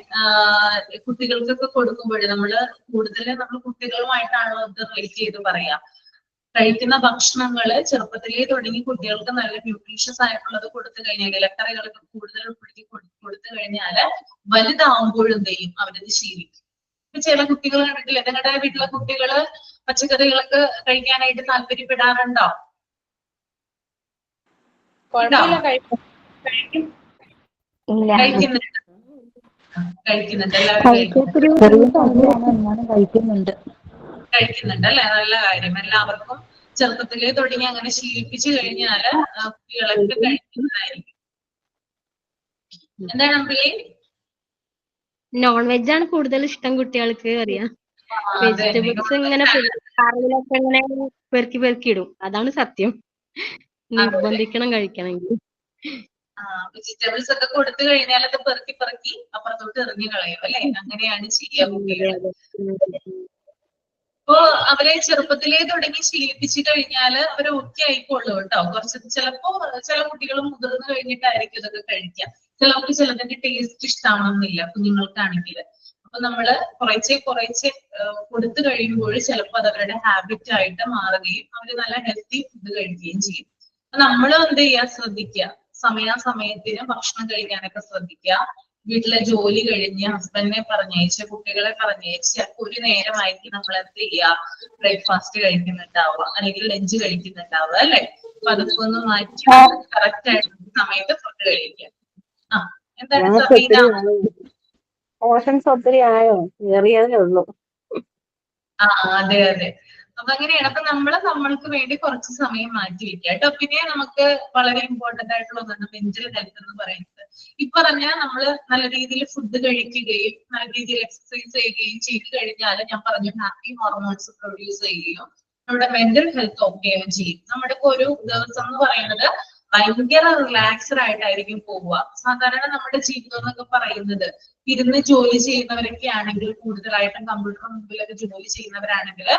കുട്ടികൾക്കൊക്കെ കൊടുക്കുമ്പോൾ നമ്മൾ കുട്ടികളുമായിട്ടാണോ ഇത് റിലേറ്റ് ചെയ്ത് പറയാം. കഴിക്കുന്ന ഭക്ഷണങ്ങള് ചെറുപ്പത്തിലേ തുടങ്ങി കുട്ടികൾക്ക് നല്ല ന്യൂട്രീഷ്യസ് ആയിട്ടുള്ളത് കൊടുത്തു കഴിഞ്ഞാൽ, ഇലക്കറികളൊക്കെ കൂടുതൽ ഉൾപ്പെടുത്തി കൊടുത്തു കഴിഞ്ഞാൽ വലുതാവുമ്പോഴും എന്ത് ചെയ്യും, അവരത് ശീലിക്കും. ഇപ്പൊ ചില കുട്ടികൾ കണ്ടിട്ടില്ല, നിങ്ങളുടെ വീട്ടിലെ കുട്ടികള് പച്ചക്കറികളൊക്കെ കഴിക്കാനായിട്ട് താല്പര്യപ്പെടാറുണ്ടോ? കഴിക്കുന്നുണ്ട് എല്ലാവരും കഴിക്കുന്നുണ്ട് അല്ലെ? നല്ല കാര്യം. എല്ലാവർക്കും ചെറുപ്പത്തിലേ തുടങ്ങി അങ്ങനെ ശീലിപ്പിച്ചു കഴിഞ്ഞാല് കുട്ടികളൊക്കെ കഴിക്കുന്നതായിരിക്കും. എന്താണ് അമ്പിളി? നോൺ വെജ് ആണ് കൂടുതൽ ഇഷ്ടം കുട്ടികൾക്ക്. അറിയാം, വെജിറ്റബിൾസ് ഇങ്ങനെ കറിയിലൊക്കെ ഇങ്ങനെ പെറുക്കി ഇടും. അതാണ് സത്യം. നിർബന്ധിക്കണം കഴിക്കണമെങ്കിൽ. വെജിറ്റബിൾസ് ഒക്കെ കൊടുത്തു കഴിഞ്ഞാൽ അത് പെറുക്കി അപ്പുറത്തോട്ട് എറിഞ്ഞു കളയും അല്ലെ? അങ്ങനെയാണ് ചെയ്യാൻ കുട്ടികള്. അപ്പൊ അവരെ ചെറുപ്പത്തിലേ തുടങ്ങി ശീലിപ്പിച്ചു കഴിഞ്ഞാല് അവര് ഓക്കെ ആയിക്കോളൂ കേട്ടോ. ചിലപ്പോ ചില കുട്ടികൾ മുതിർന്നു കഴിഞ്ഞിട്ടായിരിക്കും ഇതൊക്കെ കഴിക്കുക. ചിലർക്ക് ചിലതിന്റെ ടേസ്റ്റ് ഇഷ്ടമാണെന്നില്ല കുഞ്ഞുങ്ങൾക്കാണെങ്കിൽ. അപ്പൊ നമ്മള് കുറേശ്ശെ കൊടുത്തു കഴിയുമ്പോൾ ചിലപ്പോൾ അത് അവരുടെ ഹാബിറ്റ് ആയിട്ട് മാറുകയും അവര് നല്ല ഹെൽത്തി ഫുഡ് കഴിക്കുകയും ചെയ്യും. അപ്പൊ നമ്മളും എന്ത് ചെയ്യാൻ ശ്രദ്ധിക്കുക, സമയാസമയത്തിന് ഭക്ഷണം കഴിക്കാനൊക്കെ ശ്രദ്ധിക്കുക. വീട്ടിലെ ജോലി കഴിഞ്ഞ് ഹസ്ബൻഡിനെ പറഞ്ഞയച്ച് കുട്ടികളെ പറഞ്ഞയച്ച് ഒരു നേരമായിരിക്കും നമ്മൾ എന്ത് ചെയ്യുക, ബ്രേക്ക്ഫാസ്റ്റ് കഴിക്കുന്നുണ്ടാവുക അല്ലെങ്കിൽ ലഞ്ച് കഴിക്കുന്നുണ്ടാവുക അല്ലെ? അപ്പൊ അതൊക്കെ ഒന്ന് മാറ്റി കറക്റ്റ് ആയിട്ടുള്ള സമയത്ത് ഫുഡ് കഴിക്കുക. എന്താണ് സബീന? പോർഷൻസ് ഒത്തിരി ആയോ? ചെറിയതേ ഉള്ളൂ. അതെ. അപ്പൊ അങ്ങനെയാണ്. അപ്പൊ നമ്മൾക്ക് വേണ്ടി കുറച്ച് സമയം മാറ്റി വെക്കുക കേട്ടോ. പിന്നെ നമുക്ക് വളരെ ഇമ്പോർട്ടന്റ് ആയിട്ടുള്ള ഒന്നാണ് മെന്റൽ ഹെൽത്ത് എന്ന് പറയുന്നത്. ഈ പറഞ്ഞാൽ നമ്മള് നല്ല രീതിയിൽ ഫുഡ് കഴിക്കുകയും നല്ല രീതിയിൽ എക്സസൈസ് ചെയ്യുകയും ചെയ്തു കഴിഞ്ഞാൽ ഞാൻ പറഞ്ഞു ഹാപ്പി ഹോർമോൺസ് പ്രൊഡ്യൂസ് ചെയ്യുകയും നമ്മുടെ മെന്റൽ ഹെൽത്ത് ഓക്കെ ചെയ്യും. നമ്മുടെ ഒരു ദിവസം എന്ന് പറയുന്നത് ഭയങ്കര റിലാക്സ്ഡ് ആയിട്ടായിരിക്കും പോവുക. സാധാരണ നമ്മുടെ ജീവിതം എന്നൊക്കെ പറയുന്നത് ഇരുന്ന് ജോലി ചെയ്യുന്നവരൊക്കെ ആണെങ്കിൽ, കൂടുതലായിട്ടും കമ്പ്യൂട്ടർ മുമ്പിലൊക്കെ ജോലി ചെയ്യുന്നവരാണെങ്കിൽ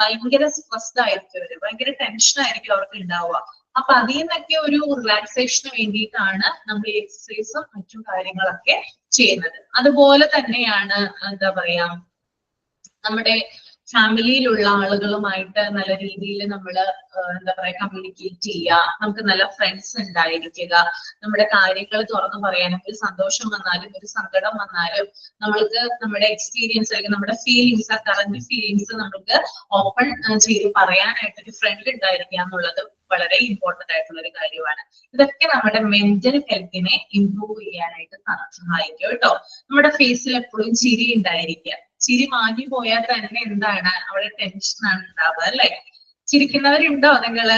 ഭയങ്കര സ്ട്രെസ്ഡ് ആയിരിക്കും അവര്, ഭയങ്കര ടെൻഷൻ ആയിരിക്കും അവർക്ക് ഉണ്ടാവുക. അപ്പൊ അതിൽ നിന്നൊക്കെ ഒരു റിലാക്സേഷന് വേണ്ടിയിട്ടാണ് നമ്മൾ ഈ എക്സസൈസും മറ്റു കാര്യങ്ങളൊക്കെ ചെയ്യുന്നത്. അതുപോലെ തന്നെയാണ് എന്താ പറയാ, നമ്മുടെ ഫാമിലിയിലുള്ള ആളുകളുമായിട്ട് നല്ല രീതിയിൽ നമ്മൾ എന്താ പറയാ കമ്മ്യൂണിക്കേറ്റ് ചെയ്യുക. നമുക്ക് നല്ല ഫ്രണ്ട്സ് ഉണ്ടായിരിക്കുക. നമ്മുടെ കാര്യങ്ങൾ തുറന്നു പറയാനും, ഒരു സന്തോഷം വന്നാലും ഒരു സങ്കടം വന്നാലും നമ്മൾക്ക് നമ്മുടെ എക്സ്പീരിയൻസ് അല്ലെങ്കിൽ നമ്മുടെ ഫീലിങ്സ്, ആ കറന്റ് ഫീലിങ്സ് നമുക്ക് ഓപ്പൺ ചെയ്ത് പറയാനായിട്ട് ഒരു ഫ്രണ്ട് ഉണ്ടായിരിക്കുക എന്നുള്ളത് വളരെ ഇമ്പോർട്ടന്റ് ആയിട്ടുള്ള ഒരു കാര്യമാണ്. ഇതൊക്കെ നമ്മുടെ മെന്റൽ ഹെൽത്തിനെ ഇംപ്രൂവ് ചെയ്യാനായിട്ട് സഹായിക്കും കേട്ടോ. നമ്മുടെ ഫേസിൽ എപ്പോഴും ചിരി ഉണ്ടായിരിക്കുക. ചിരി മാഞ്ഞു പോയാൽ തന്നെ എന്താണ്, അവിടെ ടെൻഷനാണ് ഉണ്ടാവുക അല്ലെ? ചിരിക്കുന്നവരുണ്ടോ നിങ്ങള്?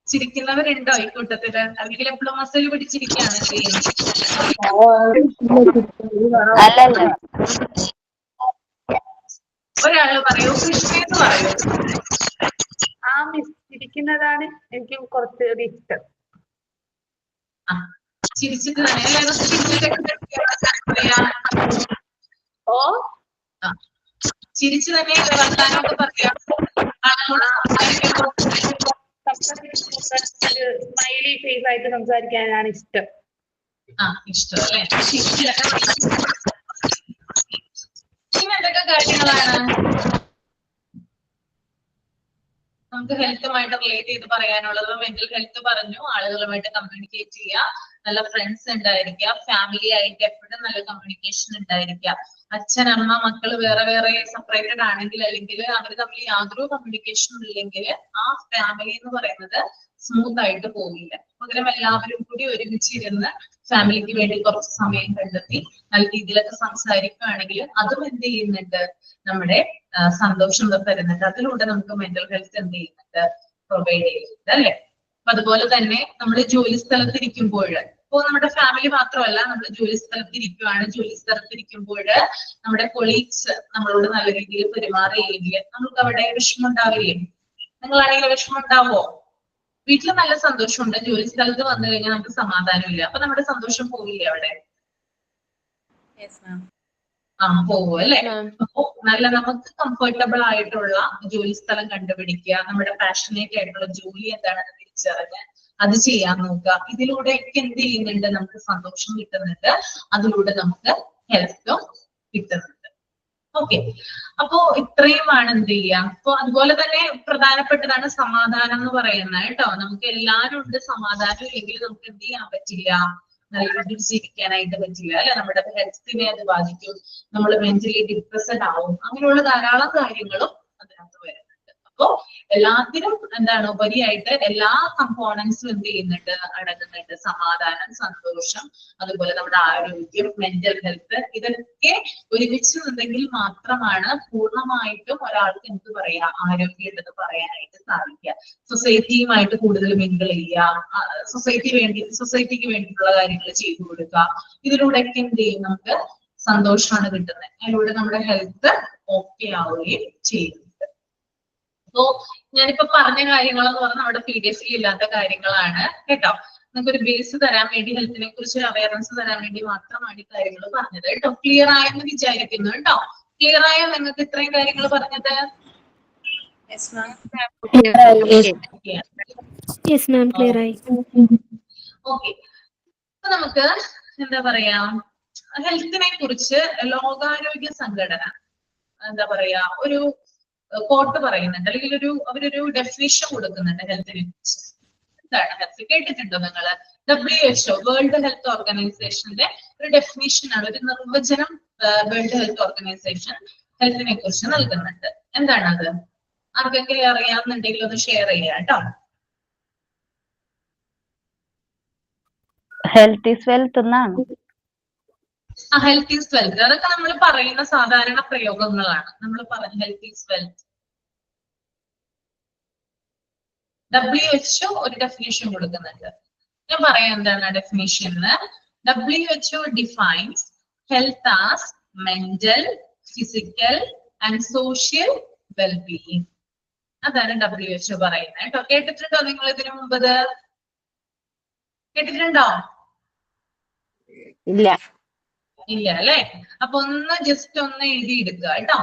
ചിരിക്കുന്നവരുണ്ടോ ഈ കൂട്ടത്തില്? അല്ലെങ്കിൽ എപ്പോഴും മസിൽ പിടിച്ചിരിക്കുകയാണ് ചെയ്യുന്നത്? ഒരാള് പറയൂ, കൃഷ്ണന്ന് പറയൂ. ചിരിക്കുന്നതാണ് എനിക്ക് കുറച്ചുകൂടി ഇഷ്ടം. ചിരിച്ചിട്ട് തന്നെ എല്ലാവരും ചിരിച്ചിട്ട് ചിരിച്ചു തന്നെ വർത്താനമൊക്കെ പറയാം. സ്മൈലി ഫേസ് ആയിട്ട് സംസാരിക്കാനാണ് ഇഷ്ടം. ഇഷ്ടം അല്ലെ? പിന്നെ എന്തൊക്കെ കാര്യങ്ങളാണ് നമുക്ക് ഹെൽത്തുമായിട്ട് റിലേറ്റ് ചെയ്ത് പറയാനുള്ളത് മെന്റൽ ഹെൽത്ത് പറഞ്ഞു. ആളുകളുമായിട്ട് കമ്മ്യൂണിക്കേറ്റ് ചെയ്യുക, നല്ല ഫ്രണ്ട്സ് ഉണ്ടായിരിക്കുക, ഫാമിലി ആയിട്ട് എപ്പോഴും നല്ല കമ്മ്യൂണിക്കേഷൻ ഉണ്ടായിരിക്കുക. അച്ഛൻ അമ്മ മക്കള് വേറെ വേറെ സെപ്പറേറ്റഡ് ആണെങ്കിൽ അല്ലെങ്കിൽ അവർ തമ്മിൽ യാതൊരു കമ്മ്യൂണിക്കേഷനും ഇല്ലെങ്കിൽ ആ ഫാമിലി എന്ന് പറയുന്നത് സ്മൂത്ത് ആയിട്ട് പോകില്ല. പകരം എല്ലാവരും കൂടി ഒരുമിച്ചിരുന്ന് ഫാമിലിക്ക് വേണ്ടി കുറച്ച് സമയം കണ്ടെത്തി നല്ല രീതിയിലൊക്കെ സംസാരിക്കുകയാണെങ്കിൽ അതും എന്ത് ചെയ്യുന്നുണ്ട്, നമ്മുടെ സന്തോഷം തരുന്നുണ്ട്. അതിലൂടെ നമുക്ക് മെന്റൽ ഹെൽത്ത് എന്ത് ചെയ്യുന്നുണ്ട്, പ്രൊവൈഡ് ചെയ്യുന്നുണ്ട് അല്ലെ. അപ്പൊ അതുപോലെ തന്നെ നമ്മൾ ജോലി സ്ഥലത്തിരിക്കുമ്പോൾ, ഇപ്പോ നമ്മുടെ ഫാമിലി മാത്രമല്ല, നമ്മൾ ജോലി സ്ഥലത്തിരിക്കുവാണ്, ജോലി സ്ഥലത്തിരിക്കുമ്പോൾ നമ്മുടെ കൊളീഗ്സ് നമ്മളോട് നല്ല രീതിയിൽ പെരുമാറുകയില്ലേ, നമുക്ക് അവിടെ വിഷമം ഉണ്ടാവില്ലേ? നിങ്ങളാണെങ്കിൽ വിഷമം ഉണ്ടാവോ? വീട്ടിൽ നല്ല സന്തോഷമുണ്ട്, ജോലി സ്ഥലത്ത് വന്നു കഴിഞ്ഞാൽ നമുക്ക് സമാധാനമില്ല, അപ്പൊ നമ്മുടെ സന്തോഷം പോവില്ലേ അവിടെ? പോവും അല്ലെ. അപ്പൊ നല്ല നമുക്ക് കംഫർട്ടബിൾ ആയിട്ടുള്ള ജോലി സ്ഥലം കണ്ടുപിടിക്കുക, നമ്മുടെ പാഷനേറ്റ് ആയിട്ടുള്ള ജോലി എന്താണെന്ന് തിരിച്ചറിഞ്ഞ് അത് ചെയ്യാൻ നോക്കുക. ഇതിലൂടെയൊക്കെ എന്ത് ചെയ്യുന്നുണ്ട്, നമുക്ക് സന്തോഷം കിട്ടുന്നുണ്ട്, അതിലൂടെ നമുക്ക് ഹെൽത്തും കിട്ടുന്നുണ്ട്. ഓക്കെ, അപ്പോ ഇത്രയുമാണ് എന്ത് ചെയ്യാ. അപ്പൊ അതുപോലെ തന്നെ പ്രധാനപ്പെട്ടതാണ് സമാധാനം എന്ന് പറയുന്നത് കേട്ടോ. നമുക്ക് എല്ലാവരും ഉണ്ട്, സമാധാനം ഇല്ലെങ്കിൽ നമുക്ക് എന്ത് ചെയ്യാൻ പറ്റില്ല, നല്ല രീതിയിൽ ജീവിക്കാനായിട്ട് പറ്റില്ല അല്ലെ. നമ്മുടെ ഹെൽത്തിനെ അത് ബാധിക്കും, നമ്മൾ മെന്റലി ഡിപ്രസ്ഡ് ആവും, അങ്ങനെയുള്ള ധാരാളം കാര്യങ്ങളും അതിനകത്ത് വരുന്നുണ്ട്. അപ്പോ എല്ലാത്തിനും എന്താണ് ഉപരിയായിട്ട് എല്ലാ കമ്പോണൻസും എന്ത് ചെയ്യുന്നുണ്ട്, അടങ്ങുന്നുണ്ട്. സമാധാനം, സന്തോഷം, അതുപോലെ നമ്മുടെ ആരോഗ്യം, മെന്റൽ ഹെൽത്ത്, ഇതൊക്കെ ഒരുമിച്ച് ഉണ്ടെങ്കിൽ മാത്രമാണ് പൂർണ്ണമായിട്ടും ഒരാൾക്ക് എന്ത് പറയാ, ആരോഗ്യം ഉണ്ടെന്ന് പറയാനായിട്ട് സാധിക്കുക. സൊസൈറ്റിയുമായിട്ട് കൂടുതൽ മിങ്കിൾ ചെയ്യുക, സൊസൈറ്റിക്ക് വേണ്ടിയിട്ടുള്ള കാര്യങ്ങൾ ചെയ്തു കൊടുക്കുക, ഇതിലൂടെയൊക്കെ എന്ത് ചെയ്യും, നമുക്ക് സന്തോഷമാണ് കിട്ടുന്നത്. അതിലൂടെ നമ്മുടെ ഹെൽത്ത് ഓക്കെ ആവുകയും ചെയ്യുന്നുണ്ട്. അപ്പോ ഞാനിപ്പോ പറഞ്ഞ കാര്യങ്ങളെന്ന് പറഞ്ഞാൽ നമ്മുടെ PDF ഇല്ലാത്ത കാര്യങ്ങളാണ് കേട്ടോ. നിങ്ങൾക്ക് ഒരു ബേസ് തരാൻ വേണ്ടി, ഹെൽത്തിനെ കുറിച്ച് ഒരു അവയർനെസ് തരാൻ വേണ്ടി മാത്രമാണ് ഈ കാര്യങ്ങൾ പറഞ്ഞത് കേട്ടോ. ക്ലിയർ ആയെന്ന് വിചാരിക്കുന്നു കേട്ടോ. ക്ലിയർ ആയോ നിങ്ങൾക്ക് ഇത്രയും കാര്യങ്ങൾ പറഞ്ഞത്? ഓക്കെ, അപ്പൊ നമുക്ക് എന്താ പറയാ, ഹെൽത്തിനെ കുറിച്ച് ലോകാരോഗ്യ സംഘടന എന്താ പറയാ ഒരു കോട്ട് പറയുന്നുണ്ട്, അല്ലെങ്കിൽ അവരൊരു ഡെഫിനിഷൻ കൊടുക്കുന്നുണ്ട് ഹെൽത്തിനെ കുറിച്ച്. എന്താണ് ഹെൽത്ത്? കേട്ടിട്ടുണ്ടോ നിങ്ങള്? WHO, വേൾഡ് ഹെൽത്ത് ഓർഗനൈസേഷന്റെ ഒരു ഡെഫിനിഷൻ ആണ്, ഒരു നിർവചനം വേൾഡ് ഹെൽത്ത് ഓർഗനൈസേഷൻ ഹെൽത്തിനെ കുറിച്ച് നൽകുന്നുണ്ട്. എന്താണത്? ആർക്കെങ്കിലും അറിയാവുന്നുണ്ടെങ്കിൽ ഒന്ന് ഷെയർ ചെയ്യാം കേട്ടോ. ഹെൽത്ത് ഈസ് വെൽത്ത് എന്നാണ്. ഹെൽത്ത് ഈസ് വെൽത്ത്, അതൊക്കെ നമ്മൾ പറയുന്ന സാധാരണ പ്രയോഗങ്ങളാണ്. നമ്മൾ പറഞ്ഞ ഹെൽത്ത് ഈസ് വെൽത്ത്. WHO ഒരു ഡെഫിനിഷൻ കൊടുക്കുന്നുണ്ട്. ഞാൻ പറയാം എന്താണ് definition. WHO defines health as mental, physical and social well-being. അതാണ് WHO പറയുന്നത് കേട്ടോ. കേട്ടിട്ടുണ്ടോ നിങ്ങൾ ഇതിനു മുമ്പ്? കേട്ടിട്ടുണ്ടോ? ഇല്ല ഇല്ല അല്ലെ. അപ്പൊ ഒന്ന് ജസ്റ്റ് ഒന്ന് എഴുതിയെടുക്കുക കേട്ടോ.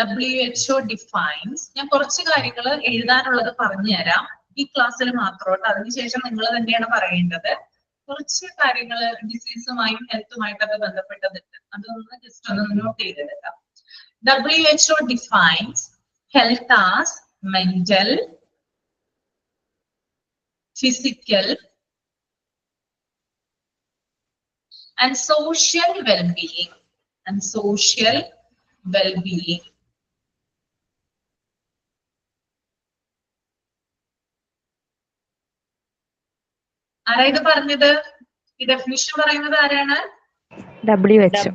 WHO defines, ഞാൻ കുറച്ച് കാര്യങ്ങൾ എഴുതാനുള്ളത് പറഞ്ഞു തരാം ഈ ക്ലാസ്സിൽ മാത്രം. അതിനുശേഷം നിങ്ങൾ തന്നെയാണ് പറയേണ്ടത്. കുറച്ച് കാര്യങ്ങൾ ഡിസീസുമായും ഹെൽത്തുമായിട്ടൊക്കെ ബന്ധപ്പെട്ടതുണ്ട്, അതൊന്ന് ജസ്റ്റ് ഒന്ന് നോട്ട് ചെയ്തെടുക്കാം. WHO defines health as mental, physical and social well-being. ആരാ ഇത് പറഞ്ഞത്? ഈ ഡെഫിനിഷൻ പറയുന്നത് ആരാണ്? WHO.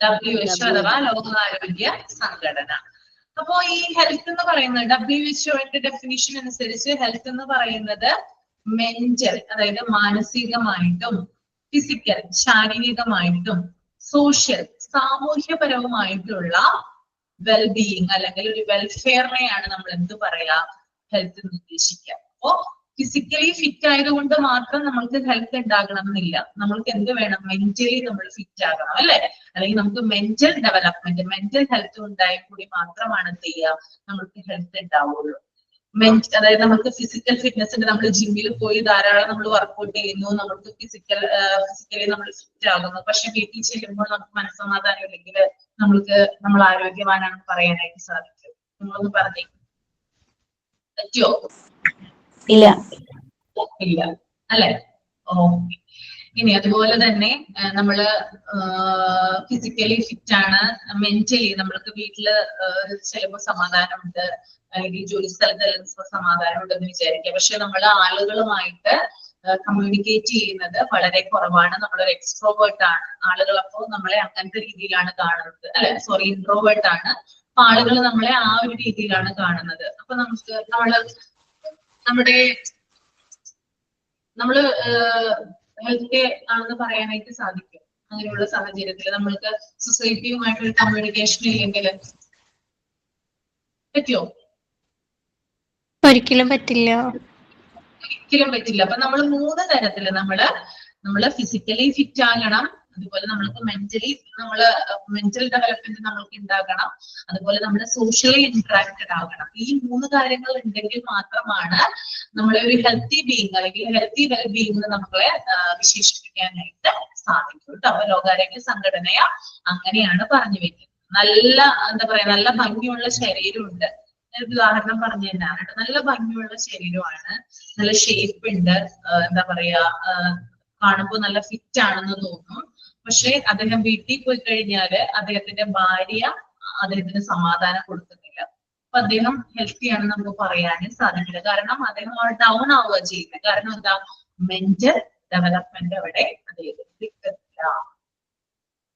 WHO അഥവാ ലോകാരോഗ്യ സംഘടന. അപ്പോ ഈ ഹെൽത്ത് എന്ന് പറയുന്നത് WHO ഡെഫിനിഷൻ അനുസരിച്ച് ഹെൽത്ത് എന്ന് പറയുന്നത് മെന്റൽ, അതായത് മാനസികമായിട്ടും, ഫിസിക്കൽ ശാരീരികമായിട്ടും, സോഷ്യൽ സാമൂഹ്യപരവുമായിട്ടുള്ള വെൽബീയിങ് അല്ലെങ്കിൽ ഒരു വെൽഫെയറിനെയാണ് നമ്മൾ എന്ത് പറയാ, ഹെൽത്ത് നിർദ്ദേശിക്കുക. അപ്പോ ഫിസിക്കലി ഫിറ്റ് ആയതുകൊണ്ട് മാത്രം നമ്മൾക്ക് ഹെൽത്ത് ഉണ്ടാകണം എന്നില്ല. നമ്മൾക്ക് എന്ത് വേണം? മെന്റലി നമ്മൾ ഫിറ്റ് ആകണം അല്ലെ. അല്ലെങ്കിൽ നമുക്ക് മെന്റൽ ഡെവലപ്മെന്റ്, മെന്റൽ ഹെൽത്ത് ഉണ്ടായാൽ കൂടി മാത്രമാണ് എന്ത് ചെയ്യുക, നമ്മൾക്ക് ഹെൽത്ത് ഉണ്ടാവുള്ളൂ. അതായത് നമുക്ക് ഫിസിക്കൽ ഫിറ്റ്നസിന്റെ, നമ്മൾ ജിമ്മിൽ പോയി ധാരാളം നമ്മൾ വർക്ക്ഔട്ട് ചെയ്യുന്നു, നമുക്ക് ഫിസിക്കലി നമ്മൾ ഫിറ്റ് ആകുന്നു. പക്ഷെ വീട്ടിൽ ചെല്ലുമ്പോൾ നമുക്ക് മനസ്സമാധാനം ഇല്ലെങ്കിൽ നമ്മൾ ആരോഗ്യവാനാണെന്ന് പറയാനായിട്ട് സാധിക്കും. നിങ്ങളൊന്ന് പറഞ്ഞേ. പറ്റുമോ? ഇല്ല. ഇല്ല അല്ലെ? ഓക്കെ. ഇനി അതുപോലെ തന്നെ നമ്മള് ഫിസിക്കലി ഫിറ്റ് ആണ്, മെന്റലി നമ്മൾക്ക് വീട്ടില് ചിലപ്പോൾ സമാധാനമുണ്ട്, അല്ലെങ്കിൽ ജോലി സ്ഥലത്ത് സമാധാനം ഉണ്ടെന്ന് വിചാരിക്കുക. പക്ഷെ നമ്മൾ ആളുകളുമായിട്ട് കമ്മ്യൂണിക്കേറ്റ് ചെയ്യുന്നത് വളരെ കുറവാണ്. നമ്മളൊരു എക്സ്ട്രോവേർട്ട് ആണ്. ആളുകൾ അപ്പോൾ നമ്മളെ അങ്ങനത്തെ രീതിയിലാണ് കാണുന്നത്, അല്ലെ? സോറി, ഇൻട്രോവേർട്ട് ആണ്. അപ്പൊ ആളുകൾ നമ്മളെ ആ ഒരു രീതിയിലാണ് കാണുന്നത്. അപ്പൊ നമ്മള് ഹെൽത്ത് കെയർ ആണെന്ന് പറയാനായിട്ട് സാധിക്കും. അങ്ങനെയുള്ള സാഹചര്യത്തിൽ നമ്മൾക്ക് സൊസൈറ്റിയുമായിട്ടൊരു കമ്മ്യൂണിക്കേഷൻ ഇല്ലെങ്കിൽ പറ്റുമോ? ഒരിക്കലും പറ്റില്ല. ഒരിക്കലും പറ്റില്ല. അപ്പൊ നമ്മൾ 3 തരത്തില് നമ്മള് ഫിസിക്കലി ഫിറ്റ് ആകണം, അതുപോലെ നമ്മൾക്ക് മെന്റൽ ഡെവലപ്മെന്റ് നമ്മൾക്ക് ഉണ്ടാകണം, അതുപോലെ നമ്മൾ സോഷ്യലി ഇന്ററാക്റ്റഡ് ആകണം. ഈ 3 കാര്യങ്ങൾ ഉണ്ടെങ്കിൽ മാത്രമാണ് നമ്മളെ ഒരു ഹെൽത്തി ബീയിങ് അല്ലെങ്കിൽ ഹെൽത്തി വെൽ ബീയിങ് നമ്മളെ വിശേഷിപ്പിക്കാനായിട്ട് സാധിക്കും കേട്ടോ. അപ്പൊ ലോകാരോഗ്യ സംഘടനയ അങ്ങനെയാണ് പറഞ്ഞു വെക്കുന്നത്. നല്ല ഭംഗിയുള്ള ശരീരമുണ്ട്. ഒരു ഉദാഹരണം പറഞ്ഞു തന്നെയാണ്. നല്ല ഭംഗിയുള്ള ശരീരമാണ്, നല്ല ഷേപ്പ് ഉണ്ട്, എന്താ പറയാ, കാണുമ്പോൾ നല്ല ഫിറ്റ് ആണെന്ന് തോന്നും. പക്ഷെ അദ്ദേഹം വീട്ടിൽ പോയി കഴിഞ്ഞാല് അദ്ദേഹത്തിന്റെ ഭാര്യ അദ്ദേഹത്തിന് സമാധാനം കൊടുക്കുന്നില്ല. അപ്പൊ അദ്ദേഹം ഹെൽത്തി ആണെന്ന് നമുക്ക് പറയാനും സാധിക്കില്ല. കാരണം അദ്ദേഹം ഡൗൺ ആവുക ചെയ്യുന്നത്. കാരണം എന്താ? മെന്റൽ ഡെവലപ്മെന്റ് അവിടെ അദ്ദേഹത്തിന് കിട്ടുന്നില്ല.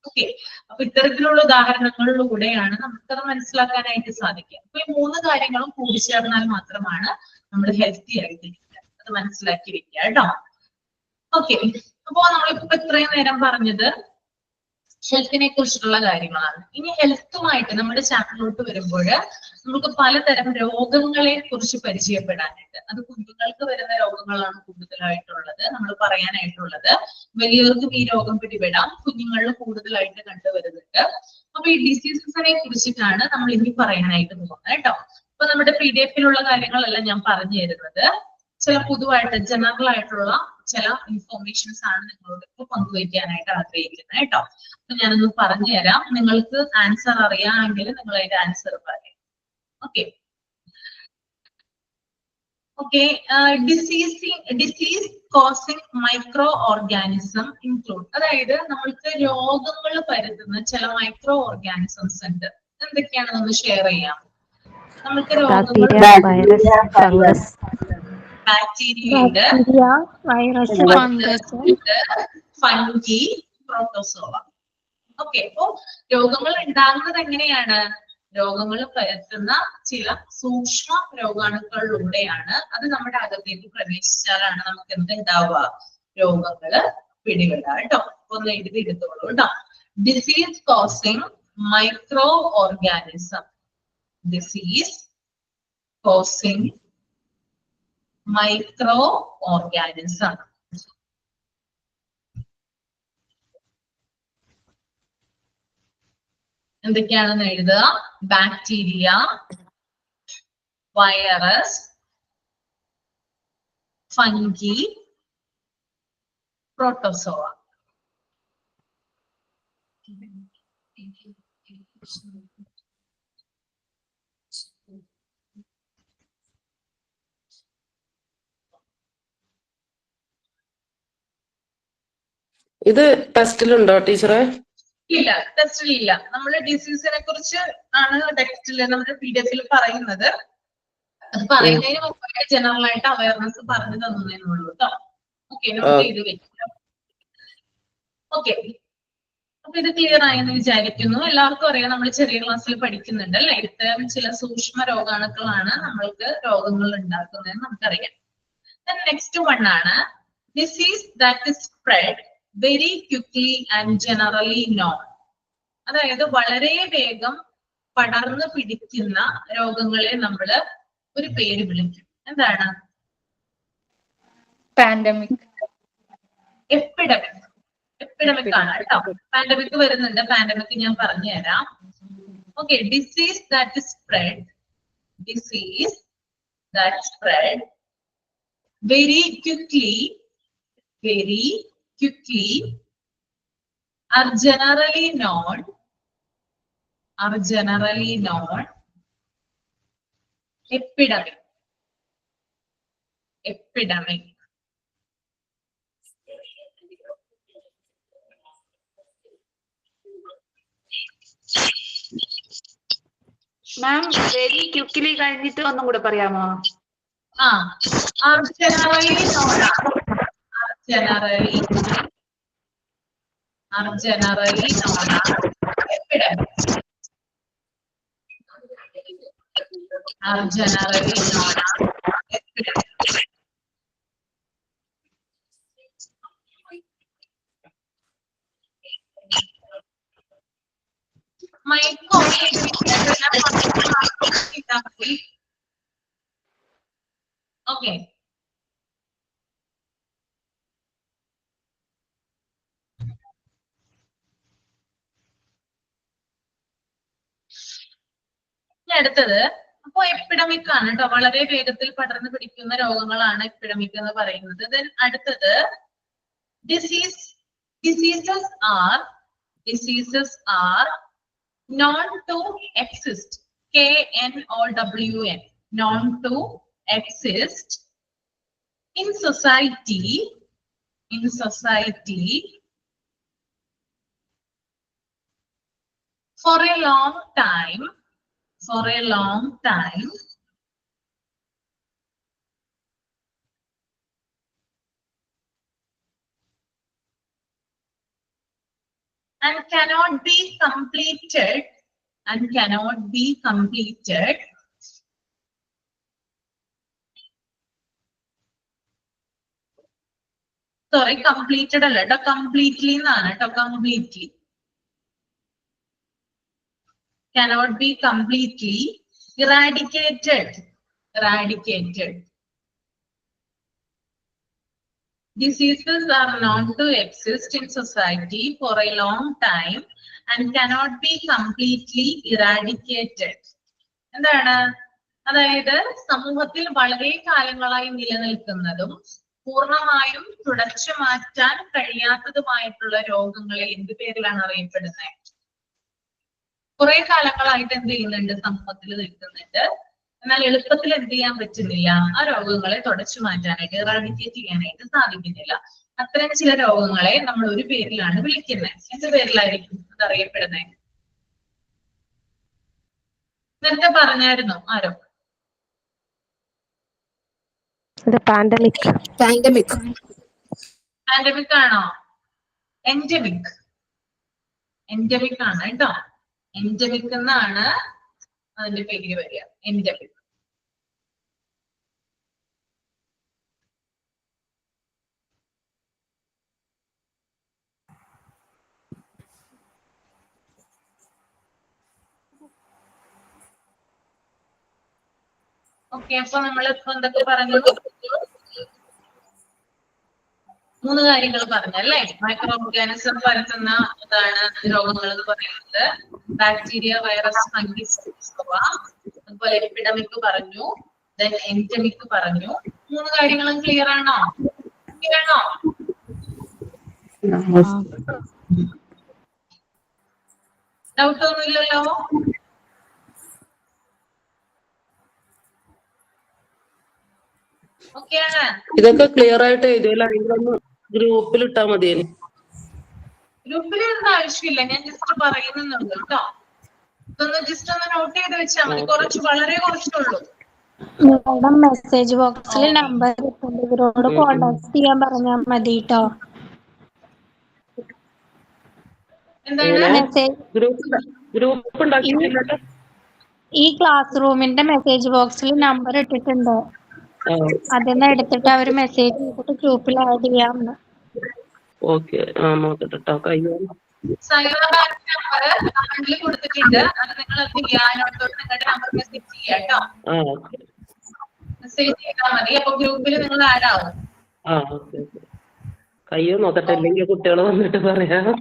ഓക്കെ. അപ്പൊ ഇത്തരത്തിലുള്ള ഉദാഹരണങ്ങളിലൂടെയാണ് നമുക്കത് മനസ്സിലാക്കാനായിട്ട് സാധിക്കുക. അപ്പൊ ഈ 3 കാര്യങ്ങളും കൂടിച്ചേർന്നാൽ മാത്രമാണ് നമ്മൾ ഹെൽത്തി ആയിട്ടിരിക്കുക. അത് മനസ്സിലാക്കി വെക്കുക കേട്ടോ. ഓക്കെ. അപ്പോ നമ്മളിപ്പോ ഇത്രയും നേരം പറഞ്ഞത് ഹെൽത്തിനെ കുറിച്ചിട്ടുള്ള കാര്യങ്ങളാണ്. ഇനി ഹെൽത്തുമായിട്ട് നമ്മുടെ ചാപ്റ്ററിലോട്ട് വരുമ്പോൾ നമുക്ക് പലതരം രോഗങ്ങളെ കുറിച്ച് പരിചയപ്പെടാനുണ്ട്. അത് കുഞ്ഞുങ്ങൾക്ക് വരുന്ന രോഗങ്ങളാണ് കൂടുതലായിട്ടുള്ളത് നമ്മൾ പറയാനായിട്ടുള്ളത്. വലിയവർക്കും ഈ രോഗം പിടിപെടാം, കുഞ്ഞുങ്ങളിൽ കൂടുതലായിട്ട് കണ്ടുവരുന്നുണ്ട്. അപ്പൊ ഈ ഡിസീസസിനെ കുറിച്ചിട്ടാണ് നമ്മൾ ഇനി പറയാനായിട്ട് പോകുന്നത് കേട്ടോ. അപ്പൊ നമ്മുടെ PDF-ലുള്ള കാര്യങ്ങളെല്ലാം ഞാൻ പറഞ്ഞു തരുന്നത് ചില പൊതുവായിട്ട് ജനറൽ ആയിട്ടുള്ള ചില ഇൻഫോർമേഷൻസ് ആണ് നിങ്ങളോട് ഇപ്പൊ പങ്കുവയ്ക്കാനായിട്ട് ആഗ്രഹിക്കുന്നത് കേട്ടോ. അപ്പൊ ഞാനൊന്ന് പറഞ്ഞു തരാം. നിങ്ങൾക്ക് ആൻസർ അറിയാമെങ്കിൽ നിങ്ങൾ അതിന്റെ ആൻസർ പറയാം. Okay. Okay. Disease causing micro organism include, അതായത് നമ്മൾക്ക് രോഗങ്ങൾ പരത്തുന്ന ചില മൈക്രോ ഓർഗാനിസംസ് ഉണ്ട്. എന്തൊക്കെയാണെന്ന് ഷെയർ ചെയ്യാം. നമുക്ക് രോഗങ്ങൾ ബാക്ടീരിയ ഉണ്ട്, വൈറസ്, ഫംഗി, പ്രോട്ടോസോവ. ഓക്കെ. അപ്പോ രോഗങ്ങൾ ഉണ്ടാകുന്നത് എങ്ങനെയാണ്? രോഗങ്ങൾ പരത്തുന്ന ചില സൂക്ഷ്മ രോഗാണുക്കളിലൂടെയാണ്. അത് നമ്മുടെ അകത്തേക്ക് പ്രവേശിച്ചാലാണ് നമുക്ക് എന്തുണ്ടാവുക? രോഗങ്ങള് പിടിപെടുക കേട്ടോ. ഒന്ന് എഴുതിയെടുത്തോളൂ കേട്ടോ. Disease causing micro organism. Disease causing micro organism. എന്തൊക്കെയാണെന്ന് എഴുതുക. Bacteria, virus, fungi, protozoa. ഇത് ടെസ്റ്റിലുണ്ടോ ടീച്ചറെ? ഇല്ല, ടെസ്റ്റിലില്ല. നമ്മൾ ഡിസീസിനെ കുറിച്ച് ആണ് ടെക്സ്റ്റില് നമ്മുടെ PDF-ൽ പറയുന്നത്. അത് പറയുന്നതിന് മുമ്പ് ജനറൽ ആയിട്ട് അവയർനെസ് പറഞ്ഞു തന്നേ ഉള്ളൂ കേട്ടോ. ഓക്കെ, നോട്ട് ചെയ്ത് വെക്കാം. ഓക്കെ. അപ്പൊ ഇത് ക്ലിയർ ആയെന്ന് വിചാരിക്കുന്നു. എല്ലാവർക്കും അറിയാം, നമ്മൾ ചെറിയ ക്ലാസ്സിൽ പഠിക്കുന്നുണ്ട് അല്ലെ. ഇത്തരം ചില സൂക്ഷ്മ രോഗാണുക്കളാണ് നമ്മൾക്ക് രോഗങ്ങൾ ഉണ്ടാക്കുന്നതെന്ന് നമുക്കറിയാം. നെക്സ്റ്റ് വൺ ആണ് disease that is spread very quickly and generally non. അതായത് വളരെ വേഗം പടർന്നു പിടിക്കുന്ന രോഗങ്ങളെ നമ്മൾ ഒരു പേര് വിളിക്കും. എന്താണ്? പാൻഡമിക്. എപ്പിഡമിക്. എപ്പിഡമിക് ആണ് കേട്ടോ. പാൻഡമിക് വരുന്നുണ്ട്. പാൻഡമിക് ഞാൻ പറഞ്ഞു തരാം. Okay. Disease that is spread. Disease that spread very quickly are generally known epidemic. epidemic. Ma'am very quickly കഴിഞ്ഞിട്ട് ഒന്നും കൂടെ പറയാമോ? are generally known as epidemic. Are generally known as epidemic. Okay. അടുത്തത് അപ്പൊ എപ്പിഡമിക് ആണ് കേട്ടോ, വളരെ വേഗത്തിൽ പടർന്നു പിടിക്കുന്ന രോഗങ്ങളാണ് എപ്പിഡമിക് എന്ന് പറയുന്നത്. ദെൻ അടുത്തത് diseases are known to exist, KNOWN, known to exist in society for a long time and cannot be completed sorry, completed അല്ല കേട്ടോ, completely എന്നാണ് കേട്ടോ, completely cannot be completely eradicated. Diseases are known to exist in society for a long time and cannot be completely eradicated. എന്താണ്? അതായത് സമൂഹത്തിൽ വളരെ കാലങ്ങളായി നിലനിൽക്കുന്നതും പൂർണ്ണമായും തുടച്ചു മാറ്റാൻ കഴിയാത്തതുമായിട്ടുള്ള രോഗങ്ങളെ എന്ത് പേരിലാണ് അറിയപ്പെടുന്നത്? കുറെ കാലങ്ങളായിട്ട് എന്ത് ചെയ്യുന്നുണ്ട്, സമൂഹത്തിൽ നിൽക്കുന്നുണ്ട്, എന്നാൽ എളുപ്പത്തിൽ എന്ത് ചെയ്യാൻ പറ്റുന്നില്ല, ആ രോഗങ്ങളെ തുടച്ചു മാറ്റാനായിട്ട്, എറാഡിക്കേറ്റ് ചെയ്യാനായിട്ട് സാധിക്കുന്നില്ല. അത്തരം ചില രോഗങ്ങളെ നമ്മൾ ഒരു പേരിലാണ് വിളിക്കുന്നത്. എന്ത് പേരിലായിരിക്കും അത് അറിയപ്പെടുന്നത്? നേരത്തെ പറഞ്ഞായിരുന്നു ആരോ? പാൻഡമിക് ആണോ? എൻഡമിക് ആണ് കേട്ടോ. എൻഡമിക് എന്നാണ് അതിന്റെ പേര് വരിക, എൻഡമിക്. ഓക്കെ, അപ്പൊ നമ്മളിപ്പോ എന്തൊക്കെ പറഞ്ഞു? 3 കാര്യങ്ങൾ പറഞ്ഞല്ലേ. മൈക്രോ ഓർഗാനിസം പരത്തുന്ന ഇതാണ് രോഗങ്ങൾ എന്ന് പറയുന്നത്. ബാക്ടീരിയ, വൈറസ്, ഫംഗസ്, അതുപോലെ എപ്പിഡമിക് പറഞ്ഞു, ദെൻ എൻഡമിക് പറഞ്ഞു. 3 കാര്യങ്ങളും ക്ലിയർ ആണോ? ഡൗട്ട് ഒന്നുമില്ലല്ലോ? ഓക്കെയാണ്. ഇതൊക്കെ ക്ലിയർ ആയിട്ട് എഴുതിയാലും ഗ്രൂപ്പിൽ ഇട്ടാ മതിയെ. ഗ്രൂപ്പിൽ ഇടേണ്ട ആവശ്യമില്ല, ഞാൻ ജസ്റ്റ് പറയുന്നുണ്ട് കേട്ടോ. ഇതൊന്ന് ജസ്റ്റ് ഒന്ന് നോട്ട് ചെയ്ത് വെച്ചാൽ മതി. വളരെ കുറച്ചുള്ളൂ. മാഡം മെസ്സേജ് ബോക്സിൽ നമ്പർ ഇവരോട് കോണ്ടാക്ട് ചെയ്യാൻ പറഞ്ഞാൽ മതി കേട്ടോ. ഈ ക്ലാസ് റൂമിന്റെ മെസ്സേജ് ബോക്സിൽ നമ്പർ ഇട്ടിട്ടുണ്ട്, അതിന്ന് എടുത്തിട്ട് അവര് മെസ്സേജ് ചെയ്തിട്ട് ഗ്രൂപ്പിൽ ആഡ് ചെയ്യാമെന്ന്. കൊടുത്തിട്ടുണ്ട്, അത് നിങ്ങൾ നിങ്ങളുടെ നമ്പർ മെസ്സേജ് ചെയ്യാം കേട്ടോ. മെസ്സേജ് ചെയ്താൽ മതി, അപ്പൊ ഗ്രൂപ്പിൽ നിങ്ങൾ ആഡ് ആവും. കയ്യോ നോക്കട്ടെ, അല്ലെങ്കിൽ കുട്ടികൾ വന്നിട്ട് പറയാം.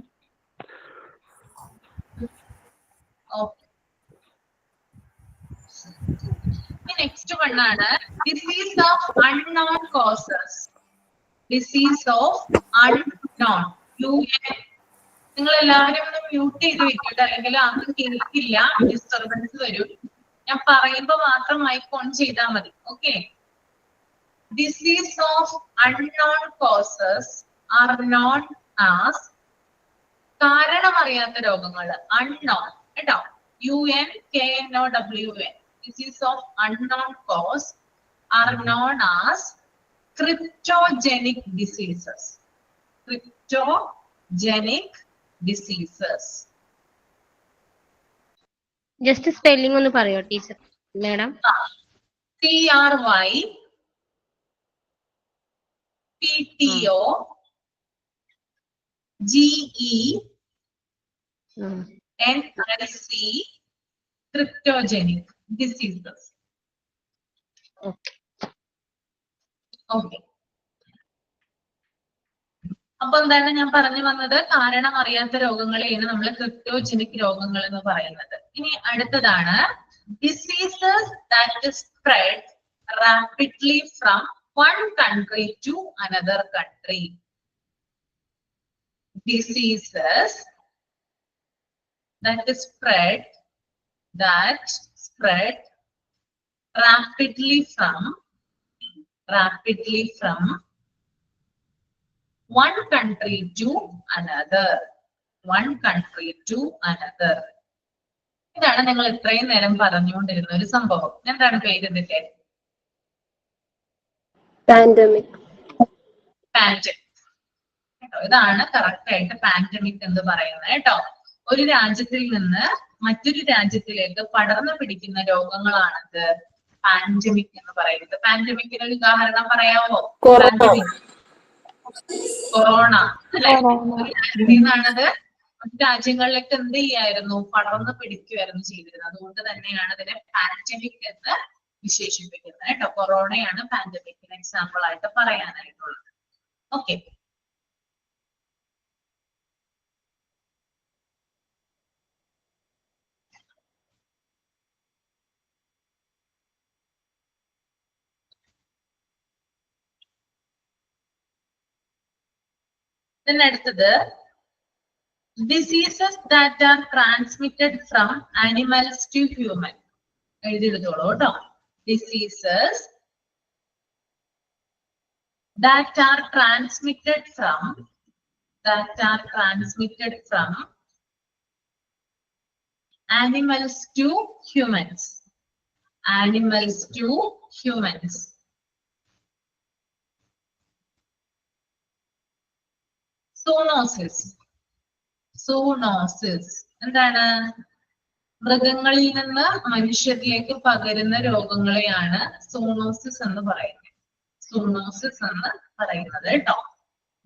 നെക്സ്റ്റ് വണ്ണാണ് disease of unknown causes. Disease of unknown. നിങ്ങൾ എല്ലാവരും ഒന്ന് മ്യൂട്ട് ചെയ്ത് വെക്കട്ടെ, അല്ലെങ്കിൽ ആർക്കും കേൾക്കില്ല, ഡിസ്റ്റർബൻസ് വരും. ഞാൻ പറയുമ്പോ മാത്രം മൈക്ക് ഓൺ ചെയ്താൽ മതി. Okay, disease of unknown causes are known as കാരണമറിയാത്ത രോഗങ്ങൾ. Unknown കേട്ടോ, UNKNOWN. Disease of unknown cause are known as cryptogenic diseases. Cryptogenic diseases. Just spelling ഒന്ന് പറയോ teacher madam? CRYPTOGENIC cryptogenic diseases. Okay. അപ്പൊ എന്താണ് ഞാൻ പറഞ്ഞു വന്നത്? കാരണം അറിയാത്ത രോഗങ്ങളെയാണ് നമ്മൾ ക്രിപ്റ്റോജനിക് രോഗങ്ങൾ എന്ന് പറയുന്നത്. ഇനി അടുത്തതാണ് diseases that spread rapidly from one country to another country. Diseases that spread rapidly from one country to another. ഇതാണ് നിങ്ങൾ ഇത്രയും നേരം പറഞ്ഞുകൊണ്ടിരുന്ന ഒരു സംഭവം. എന്താണ് പേര് ഇതിന്റെ? പാൻഡമിക്. ഇതാണ് കറക്റ്റ് ആയിട്ട് പാൻഡമിക് എന്ന് പറയുന്നത് കേട്ടോ. ഒരു രാജ്യത്തിൽ നിന്ന് മറ്റൊരു രാജ്യത്തിലേക്ക് പടർന്നു പിടിക്കുന്ന രോഗങ്ങളാണത് പാൻഡമിക് എന്ന് പറയുന്നത്. പാൻഡമിക്കിന് ഒരു ഉദാഹരണം പറയാമോ? കൊറോണ അല്ലെ? ഒരു രാജ്യത്തിൽ നിന്നാണത് മറ്റു രാജ്യങ്ങളിലേക്ക് എന്ത് ചെയ്യായിരുന്നു? പടർന്നു പിടിക്കുമായിരുന്നു ചെയ്തിരുന്നത്. അതുകൊണ്ട് തന്നെയാണ് ഇതിനെ പാൻഡമിക് എന്ന് വിശേഷിപ്പിക്കുന്നത് കേട്ടോ. കൊറോണയാണ് പാൻഡമിക്കിന് എക്സാമ്പിൾ ആയിട്ട് പറയാനായിട്ടുള്ളത്. ഓക്കെ, അടുത്തത് diseases that are transmitted from animals to human. എഴുതിയെടുത്തോളൂ കേട്ടോ. Diseases that are transmitted from animals to humans. Zoonosis എന്താണ്? മൃഗങ്ങളിൽ നിന്ന് മനുഷ്യരിലേക്ക് പകരുന്ന രോഗങ്ങളെയാണ് സൂണോസിസ് എന്ന് പറയുന്നത് കേട്ടോ.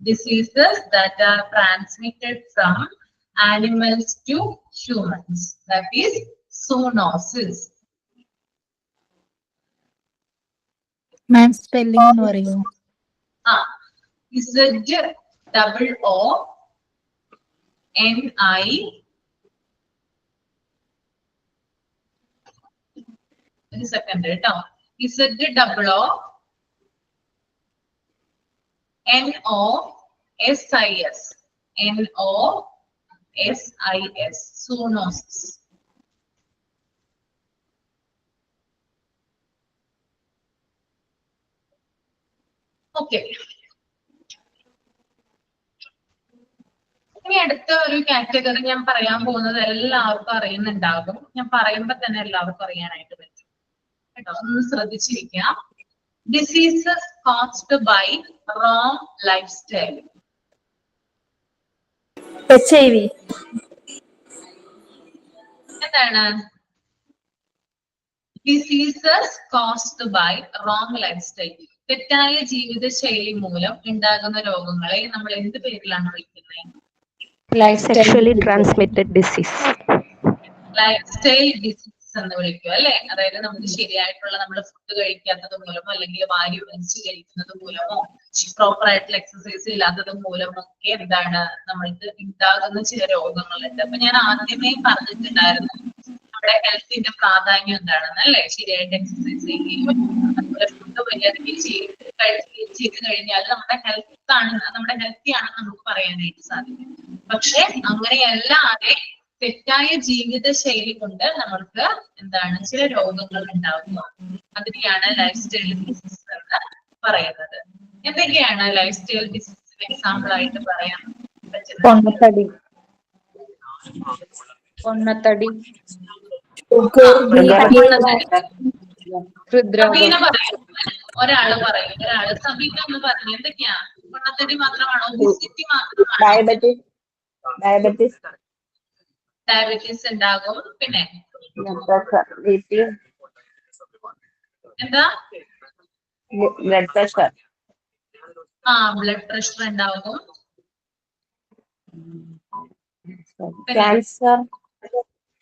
Diseases that are transmitted from animals to humans, that is zoonosis. Ma'am spelling എന്ന് പറയോ? ZOONI ഒരു സെക്കൻഡ് കേട്ടോ. NOSIS zoonosis. ഓക്കെ, ഇനി അടുത്ത ഒരു കാറ്റഗറി ഞാൻ പറയാൻ പോകുന്നത് എല്ലാവർക്കും അറിയുന്നുണ്ടാകും. ഞാൻ പറയുമ്പോ തന്നെ എല്ലാവർക്കും അറിയാനായിട്ട് പറ്റും കേട്ടോ. ഒന്ന് ശ്രദ്ധിച്ചിരിക്കാം. Diseases caused by wrong lifestyle. HIV. എന്താണ്? Diseases caused by wrong lifestyle. തെറ്റായ ജീവിതശൈലി മൂലം ഉണ്ടാകുന്ന രോഗങ്ങളെ നമ്മൾ എന്ത് പേരിലാണ് വിളിക്കുന്നത്? Sexually transmitted disease. Lifestyle disease എന്ന് വിളിക്കും അല്ലെ. അതായത് നമുക്ക് ശരിയായിട്ടുള്ള നമ്മൾ ഫുഡ് കഴിക്കാത്തത് മൂലമോ അല്ലെങ്കിൽ വായു വലിച്ചു കഴിക്കുന്നത് മൂലമോ പ്രോപ്പർ ആയിട്ടുള്ള എക്സസൈസ് ഇല്ലാത്തത് മൂലമോ ഒക്കെ എന്താണ് നമ്മൾക്ക് ഉണ്ടാകുന്ന ചില രോഗങ്ങളുണ്ട്. അപ്പൊ ഞാൻ ആദ്യമേ പറഞ്ഞിട്ടുണ്ടായിരുന്നു നമ്മുടെ ഹെൽത്തിന്റെ പ്രാധാന്യം എന്താണെന്ന് അല്ലെ. ശരിയായിട്ട് എക്സസൈസ് ചെയ്യുകയും അതുപോലെ ഫുഡ് മര്യാദയ്ക്ക് ചെയ്ത് കഴിഞ്ഞാൽ നമ്മുടെ ഹെൽത്തി ആണെന്ന് നമുക്ക് പറയാനായിട്ട് സാധിക്കും. പക്ഷെ അങ്ങനെയല്ലാതെ തെറ്റായ ജീവിത ശൈലി കൊണ്ട് നമ്മൾക്ക് എന്താണ് ചില രോഗങ്ങൾ ഉണ്ടാകുന്നു. അതിനെയാണ് ലൈഫ് സ്റ്റൈൽ ഡിസീസ് എന്ന് പറയുന്നത്? എന്തൊക്കെയാണ് ലൈഫ് സ്റ്റൈൽ ഡിസീസിന് എക്സാമ്പിൾ ആയിട്ട് പറയാൻ പറ്റുന്നത്? പൊണ്ണത്തടി, സബീന പറയും, ഒരാള് സബീന ഒന്ന് പറഞ്ഞു. എന്തൊക്കെയാ? പൊണ്ണത്തടി മാത്രമാണോ? ഒബിസിറ്റി മാത്രമാണോ? ഡയബറ്റീസ് ഉണ്ടാകും. പിന്നെ എന്താ? ബ്ലഡ് പ്രഷർ, ബ്ലഡ് പ്രഷർ ഉണ്ടാകും.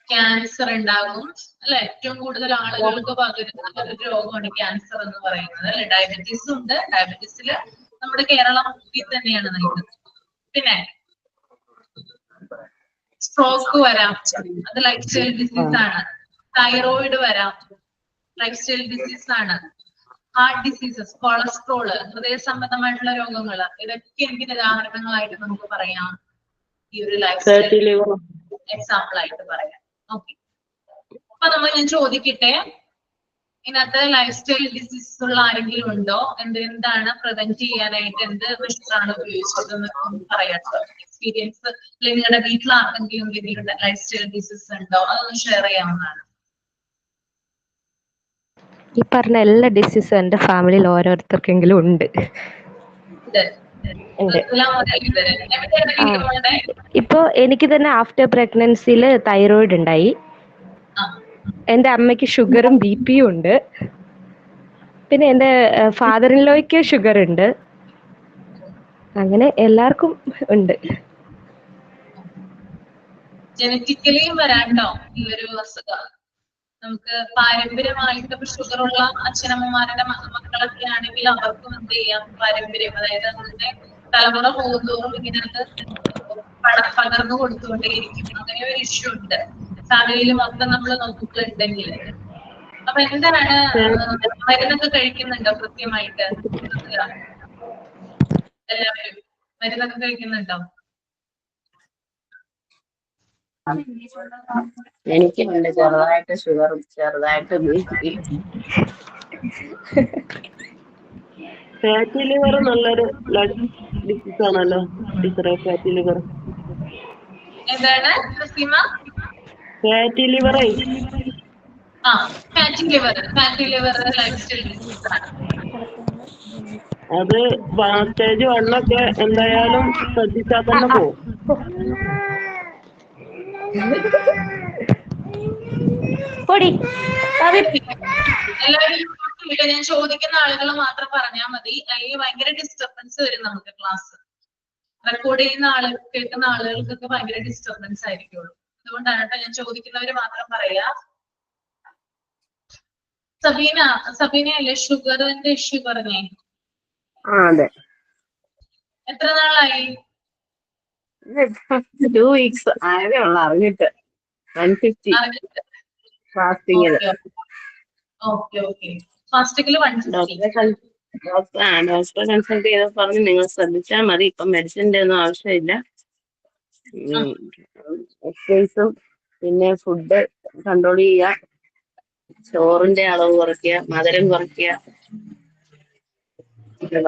ക്യാൻസർ ഉണ്ടാകും അല്ലെ? ഏറ്റവും കൂടുതൽ ആളുകൾക്ക് പകരുന്ന ഒരു രോഗമാണ് ക്യാൻസർ എന്ന് പറയുന്നത് അല്ലെ? ഡയബറ്റീസ് ഉണ്ട്. ഡയബറ്റീസില് നമ്മുടെ കേരളം മുന്നിൽ തന്നെയാണ് നിൽക്കുന്നത്. പിന്നെ സ്ട്രോക്ക് വരാം, അത് ലൈഫ് സ്റ്റൈൽ ഡിസീസ് ആണ്. തൈറോയിഡ് വരാം, ലൈഫ് സ്റ്റൈൽ ഡിസീസ് ആണ്. ഹാർട്ട് ഡിസീസസ്, കൊളസ്ട്രോള്, ഹൃദയ സംബന്ധമായിട്ടുള്ള രോഗങ്ങള്, ഇതൊക്കെ എന്തിന് ഉദാഹരണങ്ങളായിട്ട് നമുക്ക് പറയാം? ഈ ഒരു ലൈഫ് സ്റ്റൈൽ എക്സാമ്പിൾ ആയിട്ട് പറയാം. ഓക്കെ, അപ്പൊ ഞാൻ ചോദിക്കട്ടെ, ഇതിനകത്ത് ലൈഫ് സ്റ്റൈൽ ഡിസീസ് ഉള്ള ആരെങ്കിലും ഉണ്ടോ? എന്താണ് പ്രിവെന്റ് ചെയ്യാനായിട്ട് എന്ത് മെഷറാണ് ഉപയോഗിച്ചതെന്ന് പറയാട്ടോ. എക്സ്പീരിയൻസ് അല്ലെങ്കിൽ നിങ്ങളുടെ വീട്ടിൽ ആർക്കെങ്കിലും എന്തെങ്കിലും ലൈഫ് സ്റ്റൈൽ ഡിസീസ് ഉണ്ടോ? അതൊന്ന് ഷെയർ ചെയ്യാവുന്നതാണ്. ഈ പറഞ്ഞ എല്ലാ ഡിസീസും എന്റെ ഫാമിലിയിൽ ഓരോരുത്തർക്കെങ്കിലും ഉണ്ട്. ഇപ്പൊ എനിക്ക് തന്നെ ആഫ്റ്റർ പ്രഗ്നൻസിയിൽ തൈറോയിഡ് ഉണ്ടായി. എന്റെ അമ്മയ്ക്ക് ഷുഗറും BP ഉണ്ട്. പിന്നെ എന്റെ ഫാദറിൻലോയ്ക്ക് ഷുഗർ ഉണ്ട്. അങ്ങനെ എല്ലാവർക്കും ഉണ്ട്. ജനറ്റിക്കലിയും വരാട്ടോ ഈ ഒരു അസുഖം. നമുക്ക് പാരമ്പര്യമായിട്ട് ഷുഗർ ഉള്ള അച്ഛനമ്മമാരുടെ മക്കളൊക്കെ ആണെങ്കിൽ അവർക്കും എന്ത് ചെയ്യാം? പാരമ്പര്യം, അതായത് അതിന്റെ തലമുറ പോകുന്നതോറും ഇതിനകത്ത് പകർന്നു കൊടുത്തുകൊണ്ടേയിരിക്കും. അങ്ങനെ ഒരു ഇഷ്യൂ ഉണ്ട് ഫാമിലിയിൽ മൊത്തം നമ്മൾ നോക്കുന്നുണ്ടെങ്കിൽ. അപ്പൊ എന്താണ്, മരുന്നൊക്കെ കഴിക്കുന്നുണ്ടോ കൃത്യമായിട്ട്? എല്ലാവരും മരുന്നൊക്കെ കഴിക്കുന്നുണ്ടോ? എനിക്കുണ്ട് ചെറുതായിട്ട് ഷുഗറും ചെറുതായിട്ട് BP. ഫാറ്റി ലിവർ നല്ലൊരു ബ്ലഡ് ഡിസീസ് ആണല്ലോ ടീച്ചറെ. ഫാറ്റി ലിവർ എന്താണ് ഫാറ്റി ലിവറേ? Fatty liver lifestyle disease ആണ്. അത് സ്റ്റേജ് 1 ഒക്കെ എന്തായാലും ശ്രദ്ധിച്ചാൽ തന്നെ പോകും. എല്ലാവരും ഞാൻ ചോദിക്കുന്ന ആളുകൾ മാത്രം പറഞ്ഞാൽ മതി. അല്ലെങ്കിൽ ഭയങ്കര ഡിസ്റ്റർബൻസ് വരും നമുക്ക് ക്ലാസ്. റെക്കോർഡ് ചെയ്യുന്ന കേൾക്കുന്ന ആളുകൾക്കൊക്കെ ഭയങ്കര ഡിസ്റ്റർബൻസ് ആയിരിക്കുള്ളൂ. അതുകൊണ്ടാണ് കേട്ടോ ഞാൻ ചോദിക്കുന്നവര് മാത്രം പറയാ. സബീനയല്ലേ ഷുഗറിന്റെ ഇഷ്യൂ പറഞ്ഞേ? അതെ. എത്ര നാളായി? 2 weeks ആയതേ ഉള്ളു അറിഞ്ഞിട്ട്. 150 ഫാസ്റ്റിംഗില്. ഫാസ്റ്റിംഗില് 150. ഡോക്ടറെ കൺസൾട്ട് ചെയ്ത് പറഞ്ഞു നിങ്ങൾ ശ്രദ്ധിച്ചാൽ മതി, ഇപ്പൊ മെഡിസിന്റെ ഒന്നും ആവശ്യമില്ല, എക്സസൈസും പിന്നെ ഫുഡ് കൺട്രോൾ ചെയ്യുക, ചോറിന്റെ അളവ് കുറയ്ക്കുക, മധുരം കുറയ്ക്കുക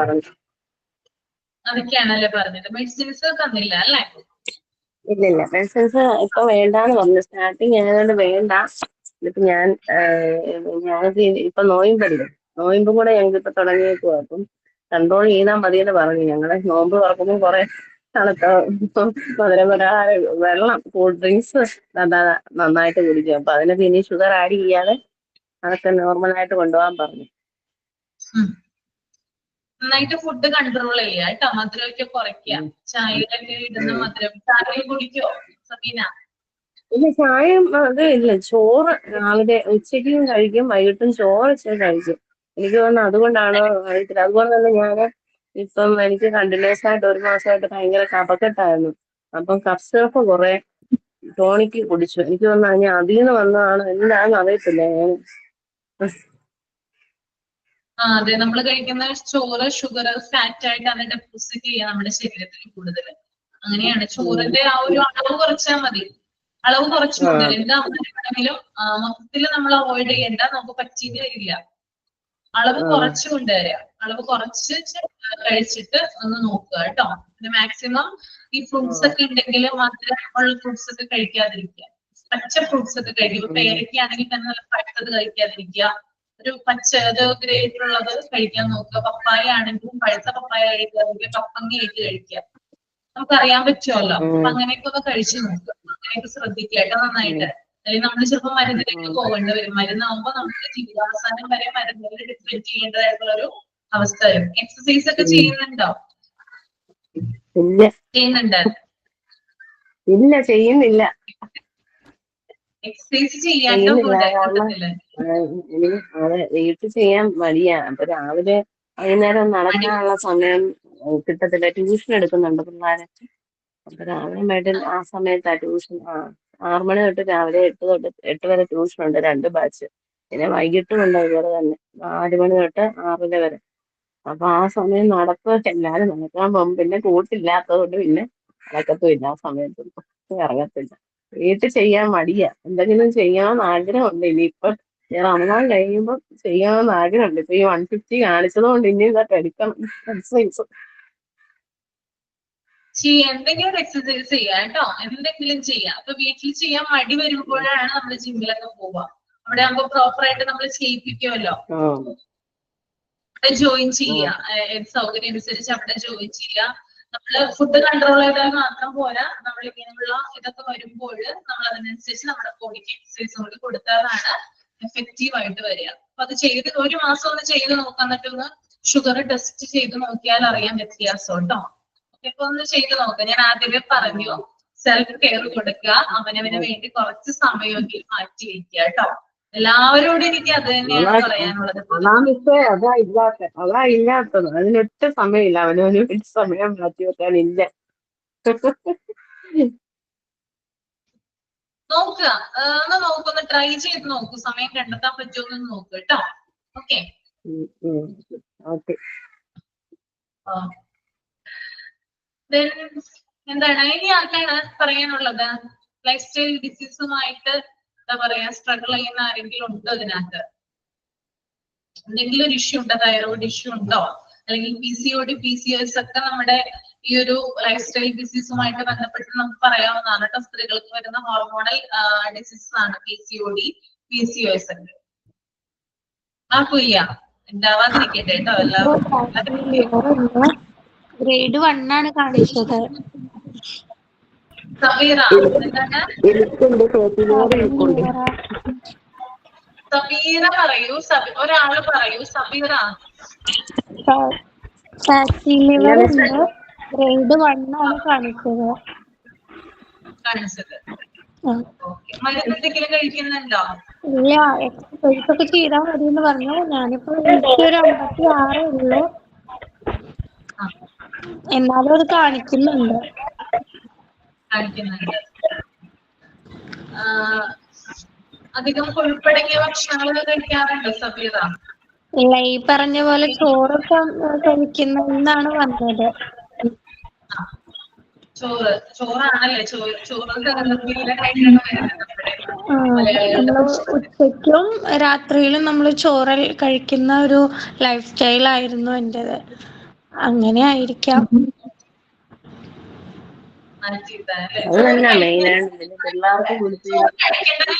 പറഞ്ഞു. അതൊക്കെയാണല്ലേ പറഞ്ഞത്? മെഡിസിൻസ് തന്നില്ല അല്ലേ? ഇല്ലില്ല, മെഡിസിൻസ് ഇപ്പൊ വേണ്ടാന്ന് പറഞ്ഞു. സ്റ്റാർട്ടിങ് ആയതുകൊണ്ട് വേണ്ട. ഇപ്പൊ ഞങ്ങൾക്ക് ഇപ്പൊ നോയമ്പും കൂടെ ഞങ്ങൾക്ക് ഇപ്പൊ തുടങ്ങിയേക്കുവാ. അപ്പം കൺട്രോൾ ചെയ്താൽ മതിയെന്ന് പറഞ്ഞു. ഞങ്ങളെ നോമ്പ് തുറക്കുമ്പോൾ കുറെ മധുരപലഹാരം, വെള്ളം, കൂൾ ഡ്രിങ്ക്സ് നന്നായിട്ട് കുടിക്കും. അപ്പൊ അതിനൊക്കെ ഇനി ഷുഗർ ആഡ് ചെയ്യാതെ അതൊക്കെ നോർമലായിട്ട് കൊണ്ടുപോകാൻ പറഞ്ഞു. നന്നായിട്ട് ഫുഡ് കൺട്രോൾ ചെയ്യുക കേട്ടോ. മധുരമൊക്കെ കുറയ്ക്കുക. ചായയിലൊക്കെ ഇടുന്ന മധുരം ചായ കുടിക്കോ സബീന? ഇല്ല, ചായം അത് ഇല്ല. ചോറ് രാവിലെ ഉച്ചയ്ക്കും കഴിക്കും, വൈകിട്ടും ചോറ് കഴിക്കും. എനിക്ക് തോന്നുന്നു അതുകൊണ്ടാണോ കഴിച്ചില്ല. അതുപോലെ തന്നെ ഞാന് ഇപ്പം എനിക്ക് കണ്ടിന്യൂസ് ആയിട്ട് 1 മാസമായിട്ട് ഭയങ്കര കഫക്കെട്ടായിരുന്നു. അപ്പം കഫ് സിറപ്പ് കുറെ ടോണിക്ക് കുടിച്ചു. എനിക്ക് തോന്നുന്നു അതിൽ നിന്ന് വന്നതാണ്. എന്താണെന്ന് അറിയത്തില്ല. അതെ, നമ്മൾ കഴിക്കുന്ന ചോറ് ഷുഗർ ഫാറ്റ് ആയിട്ടാണ് ഡെപ്പോസിറ്റ് ചെയ്യുക നമ്മുടെ ശരീരത്തിൽ കൂടുതൽ. അങ്ങനെയാണ്. ചോറിന്റെ ആ ഒരു അളവ് കുറച്ചാൽ മതി. അളവ് കുറച്ചു മതി. എന്താണെങ്കിലും മൊത്തത്തിൽ നമ്മൾ അവോയ്ഡ് ചെയ്യേണ്ട. നമുക്ക് പറ്റിയെന്ന് വരില്ല. അളവ് കുറച്ച് കൊണ്ടുവരിക. അളവ് കുറച്ച് കഴിച്ചിട്ട് ഒന്ന് നോക്കുക കേട്ടോ. പിന്നെ മാക്സിമം ഈ ഫ്രൂട്ട്സ് ഒക്കെ ഉണ്ടെങ്കിൽ മധുരം ഉള്ള ഫ്രൂട്ട്സ് ഒക്കെ കഴിക്കാതിരിക്കുക. പച്ച ഫ്രൂട്ട്സ് ഒക്കെ കഴിക്കുക. പേരയ്ക്ക ആണെങ്കിൽ തന്നെ നല്ല പഴുത്തത് കഴിക്കാതിരിക്കുക. ഒരു പച്ച ഗ്രേറ്റ് ഉള്ളത് കഴിക്കാൻ നോക്കുക. പപ്പായ ആണെങ്കിലും പഴുത്ത പപ്പായ കഴിക്കാതിരിക്കുക. കപ്പങ്ങയായിട്ട് കഴിക്കുക. നമുക്കറിയാൻ പറ്റുമല്ലോ. അപ്പൊ അങ്ങനെയൊക്കെ ഒന്ന് കഴിച്ചു നോക്കുക. അങ്ങനെയൊക്കെ ശ്രദ്ധിക്കുക കേട്ടോ നന്നായിട്ട്. അല്ലെങ്കിൽ നമ്മൾ ചിലപ്പോൾ മരുന്നിലേക്ക് പോകേണ്ടി വരും. മരുന്നാകുമ്പോൾ നമുക്ക് ജീവിതാവസാനം വരെ മരുന്നുകൾ ഡിപ്പെൻഡ് ചെയ്യേണ്ടതായിട്ടുള്ള ഒരു അവസ്ഥ വരും. എക്സസൈസ് ഒക്കെ ചെയ്യുന്നുണ്ടോ? ചെയ്യുന്നുണ്ട്? ഇല്ല, ചെയ്യുന്നില്ല. എക്സസൈസ് ചെയ്യാട്ടോ കൂട്ടത്തില്. അതെ, വീട്ടിൽ ചെയ്യാൻ മടിയാ. അപ്പൊ രാവിലെ വൈകുന്നേരം നടക്കാനുള്ള സമയം കിട്ടത്തില്ല. ട്യൂഷൻ എടുക്കുന്നുണ്ട് പിള്ളേരെ. അപ്പൊ രാവിലെ മേട്ടിൽ ആ സമയത്താ ട്യൂഷൻ. 6 മണി തൊട്ട് രാവിലെ 8 വരെ ട്യൂഷൻ ഉണ്ട്, 2 ബാച്ച്. പിന്നെ വൈകിട്ടും ഉണ്ട് അതുപോലെ തന്നെ 4 മണി തൊട്ട് 6 വരെ. അപ്പൊ ആ സമയം നടപ്പ് എല്ലാരും നടക്കാൻ പോകും. പിന്നെ കൂട്ടില്ലാത്തതുകൊണ്ട് പിന്നെ നടക്കത്തുമില്ല. ആ സമയത്തൊന്നും ഇറങ്ങത്തില്ല. വീട്ടിൽ ചെയ്യാൻ മടിയാ. എന്തെങ്കിലും ചെയ്യണമെന്ന് ആഗ്രഹമുണ്ട്. ഇനിയിപ്പൊ റമദാൻ കഴിയുമ്പോ ചെയ്യണമെന്ന് ആഗ്രഹമുണ്ട്. ഇപ്പൊ ഈ 150 കാണിച്ചത് കൊണ്ട് ഇനി ഇതൊക്കെ എടുക്കണം എക്സസൈസ്. എന്തെങ്കിലും എക്സസൈസ് ചെയ്യാം കേട്ടോ. എന്തെങ്കിലും ചെയ്യാം. അപ്പൊ വീട്ടിൽ ചെയ്യാൻ മടി വരുമ്പോഴാണ് നമ്മൾ ജിമ്മിലൊക്കെ പോവുക. അവിടെ ആകുമ്പോ പ്രോപ്പർ ആയിട്ട് നമ്മൾ ചെയ്യിപ്പിക്കുമല്ലോ. അവിടെ ജോയിൻ ചെയ്യാം. സൗകര്യം അനുസരിച്ച് അവിടെ ജോയിൻ ചെയ്യാം. നമ്മള് ഫുഡ് കൺട്രോൾ ചെയ്താൽ മാത്രം പോരാ. നമ്മൾ ഇങ്ങനെയുള്ള ഇതൊക്കെ വരുമ്പോൾ നമ്മൾ അതിനനുസരിച്ച് നമ്മുടെ ബോഡിക്ക് എക്സസൈസ് കൂടി കൊടുത്താലാണ് എഫക്റ്റീവ് ആയിട്ട് വരിക. അപ്പൊ അത് ചെയ്ത് 1 മാസം ഒന്ന് ചെയ്ത് നോക്കാൻ. എന്നിട്ടൊന്ന് ഷുഗർ ടെസ്റ്റ് ചെയ്ത് നോക്കിയാൽ അറിയാൻ വ്യത്യാസം കേട്ടോ. ഇപ്പൊ ഒന്ന് ചെയ്ത് നോക്കുക. ഞാൻ ആദ്യമേ പറഞ്ഞു, സെൽഫ് കെയർ കൊടുക്കുക. അവനവന് വേണ്ടി കുറച്ച് സമയമെങ്കിലും മാറ്റി വയ്ക്കുക കേട്ടോ. എല്ലാവരോടും എനിക്ക് അത് തന്നെയാണ് പറയാനുള്ളത്. അതാ ഇല്ലാത്തത്. അതിനൊറ്റ സമയമില്ല. അവനവന് വേണ്ടി സമയം മാറ്റി വെക്കാനില്ല. നോക്കുക, ഒന്ന് നോക്കൊന്ന് ട്രൈ ചെയ്ത് നോക്കൂ. സമയം കണ്ടെത്താൻ പറ്റുമോ എന്ന് നോക്കുക കേട്ടോ. ഓക്കെ, എന്താണ് ഇനി ആർക്കാണ് പറയാനുള്ളത്? ലൈഫ് സ്റ്റൈൽ ഡിസീസുമായിട്ട് എന്താ പറയാ സ്ട്രഗിൾ ചെയ്യുന്ന ആരെങ്കിലും ഉണ്ടോ ഇതിനകത്ത്? എന്തെങ്കിലും ഒരു ഇഷ്യൂ ഉണ്ടോ? തൈറോയിഡ് ഇഷ്യൂ ഉണ്ടോ? അല്ലെങ്കിൽ PCOD PCOS ഒക്കെ നമ്മുടെ ഈ ഒരു ലൈഫ് സ്റ്റൈൽ ഡിസീസുമായിട്ട് ബന്ധപ്പെട്ട് നമുക്ക് പറയാവുന്നതാണ് കേട്ടോ. സ്ത്രീകൾക്ക് വരുന്ന ഹോർമോണൽ ഡിസീസസ് ആണ് PCOD PCOS ഒക്കെ. ആർക്കില്ല? ഉണ്ടാവാതിരിക്കട്ടെ കേട്ടോ. എല്ലാവരും ഗ്രേഡ് 1 ആണ് കാണിച്ചത്. സബീറ, എന്താണ് സബീറ പറയൂ. ഒരാള് പറയൂ. സബീറ, ഫാറ്റി ലിവർ ഉണ്ട്. ഗ്രേഡ് 1 ആണ് കാണിച്ചത്. മരുന്ന് എന്തെങ്കിലും കഴിക്കുന്നുണ്ടോ? ഇല്ല, എക്സസൈസ് ഒക്കെ ചെയ്താൽ മതി എന്ന് പറഞ്ഞു. ഞാനിപ്പോ എനിക്കൊരു 56 ഉള്ളു. എന്നാലും അത് കാണിക്കുന്നുണ്ട്. അധികം കൊഴുപ്പടങ്ങിയ ഭക്ഷണങ്ങൾ കഴിക്കാറുണ്ടോ സബീറ? ഇല്ല, ഈ പറഞ്ഞ പോലെ ചോറൊക്കെ കഴിക്കുന്നെന്നാണ് വന്നത്. ചോറാണല്ലേ? നമ്മള് ഉച്ചയ്ക്കും രാത്രിയിലും നമ്മൾ ചോറ് കഴിക്കുന്ന ഒരു ലൈഫ് സ്റ്റൈൽ ആയിരുന്നു എന്റേത്. അങ്ങനെ ആയിരിക്കാം.